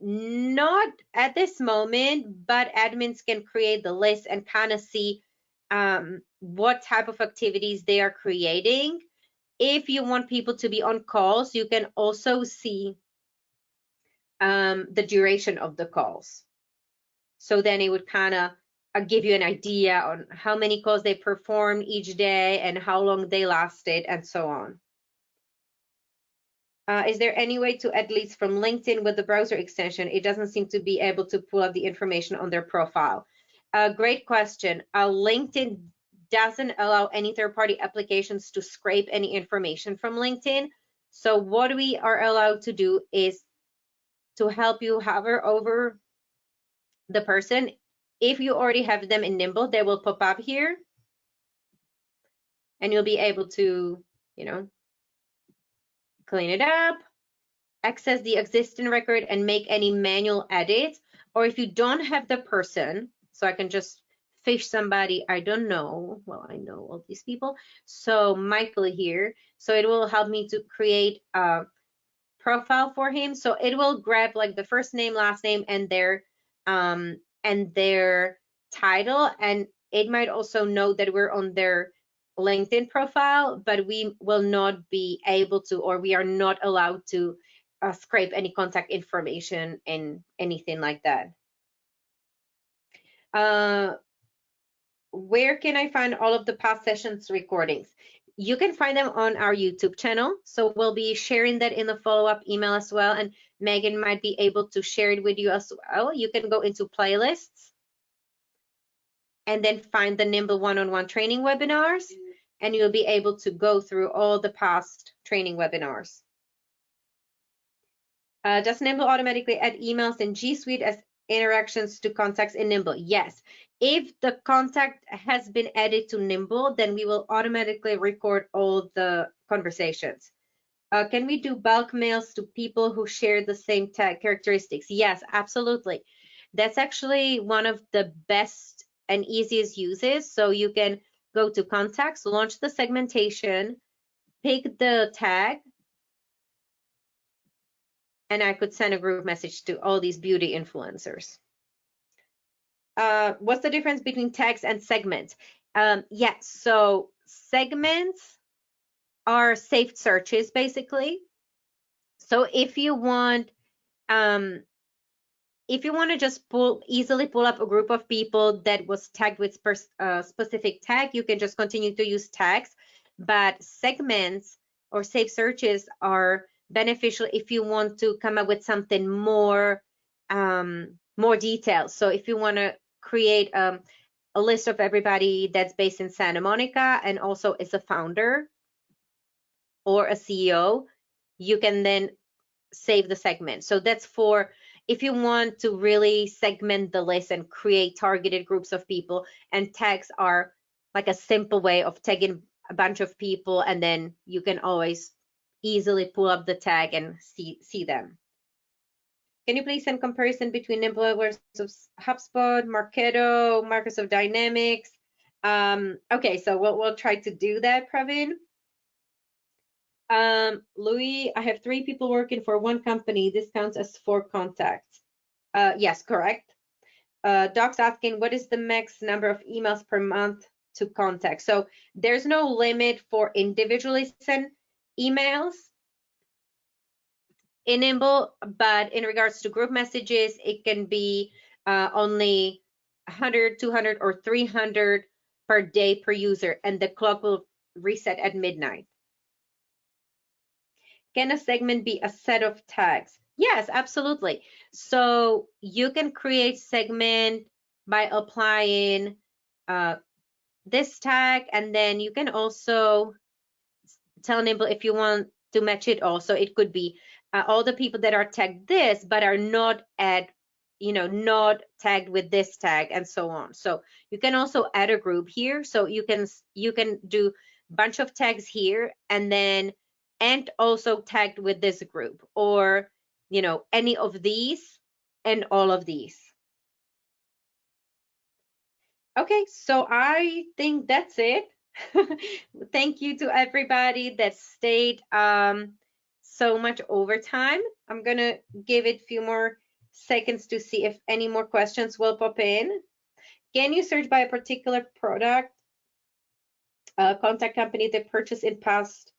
Not at this moment, but admins can create the list and kind of see what type of activities they are creating. If you want people to be on calls, you can also see the duration of the calls. So then it would kind of give you an idea on how many calls they performed each day and how long they lasted and so on. Is there any way to add leads from LinkedIn with the browser extension? It doesn't seem to be able to pull up the information on their profile. Great question. LinkedIn doesn't allow any third-party applications to scrape any information from LinkedIn. So what we are allowed to do is to help you hover over the person. If you already have them in Nimble, they will pop up here, and you'll be able to, clean it up, access the existing record, and make any manual edits. Or if you don't have the person, so I can just fish somebody I don't know. Well, I know all these people. So Michael here. So it will help me to create a profile for him. So it will grab like the first name, last name, and their title, and it might also know that we're on their LinkedIn profile, but we will not be able to, or we are not allowed to scrape any contact information and anything like that. Where can I find all of the past sessions recordings? You can find them on our YouTube channel. So we'll be sharing that in the follow-up email as well. And Megan might be able to share it with you as well. You can go into playlists and then find the Nimble one-on-one training webinars, and you'll be able to go through all the past training webinars. Does Nimble automatically add emails in G Suite as interactions to contacts in Nimble? Yes. If the contact has been added to Nimble, then we will automatically record all the conversations. Can we do bulk mails to people who share the same tag characteristics? Yes, absolutely. That's actually one of the best and easiest uses. So you can go to contacts, launch the segmentation, pick the tag, and I could send a group message to all these beauty influencers. What's the difference between tags and segments? Yeah, so segments are saved searches basically. So if you want to just easily pull up a group of people that was tagged with specific tag, you can just continue to use tags. But segments or saved searches are beneficial if you want to come up with something more more detailed. So if you want to create a list of everybody that's based in Santa Monica and also is a founder or a CEO, you can then save the segment. So that's for if you want to really segment the list and create targeted groups of people, and tags are like a simple way of tagging a bunch of people, and then you can always easily pull up the tag and see them. Can you please send comparison between Nimble versus HubSpot, Marketo, Microsoft Dynamics? Okay, so we'll try to do that, Praveen. Louis, I have 3 people working for one company. This counts as 4 contacts. Yes, correct. Doc's asking, what is the max number of emails per month to contact? So there's no limit for individually sent emails in Nimble, but in regards to group messages, it can be only 100, 200, or 300 per day per user, and the clock will reset at midnight. Can a segment be a set of tags? Yes, absolutely. So you can create segment by applying this tag, and then you can also tell Nimble if you want to match it also. It could be all the people that are tagged this, but are not not tagged with this tag, and so on. So you can also add a group here. So you can do a bunch of tags here, and also tagged with this group, or any of these and all of these. Okay, so I think that's it. Thank you to everybody that stayed so much overtime. I'm gonna give it a few more seconds to see if any more questions will pop in. Can you search by a particular product, contact company that purchased in past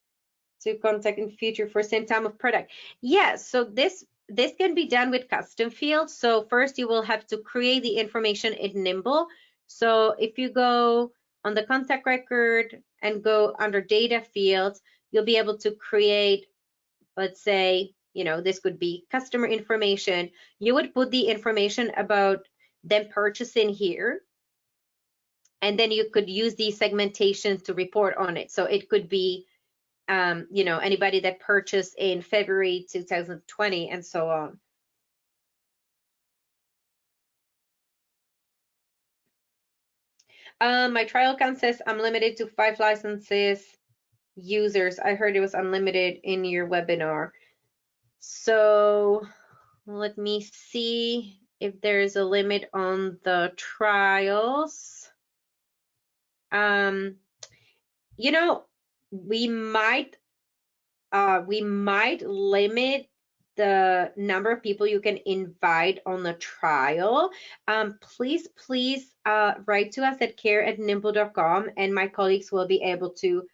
to contact in future for same time of product? Yes, so this can be done with custom fields. So first you will have to create the information in Nimble. So if you go on the contact record and go under data fields, you'll be able to create, let's say, this could be customer information. You would put the information about them purchasing here, and then you could use the segmentation to report on it. So it could be anybody that purchased in February 2020 and so on. My trial account says I'm limited to 5 licenses users. I heard it was unlimited in your webinar. So let me see if there's a limit on the trials. We might limit the number of people you can invite on the trial. Please write to us at care@nimble.com, and my colleagues will be able to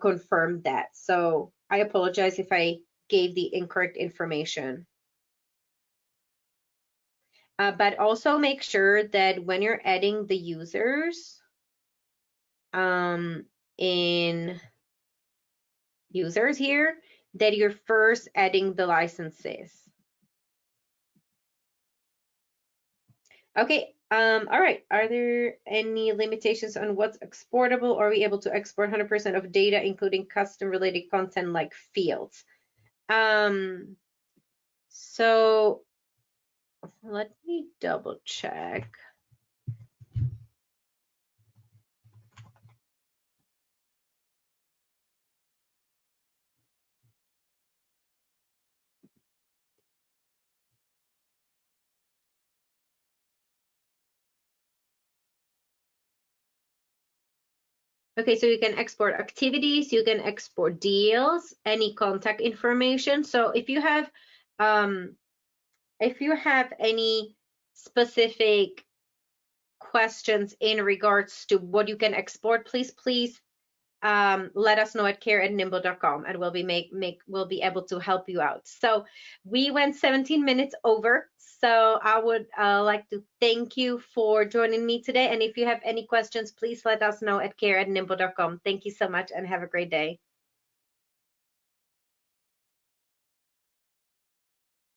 confirm that. So I apologize if I gave the incorrect information. But also make sure that when you're adding the users in users here, that you're first adding the licenses. Okay, All right. Are there any limitations on what's exportable? Or are we able to export 100% of data, including custom related content like fields? So let me double check. Okay, so you can export activities, you can export deals, any contact information. So if you have any specific questions in regards to what you can export, please let us know at care@nimble.com, and we'll be able to help you out. So we went 17 minutes over. So I would like to thank you for joining me today. And if you have any questions, please let us know at care@nimble.com. Thank you so much and have a great day.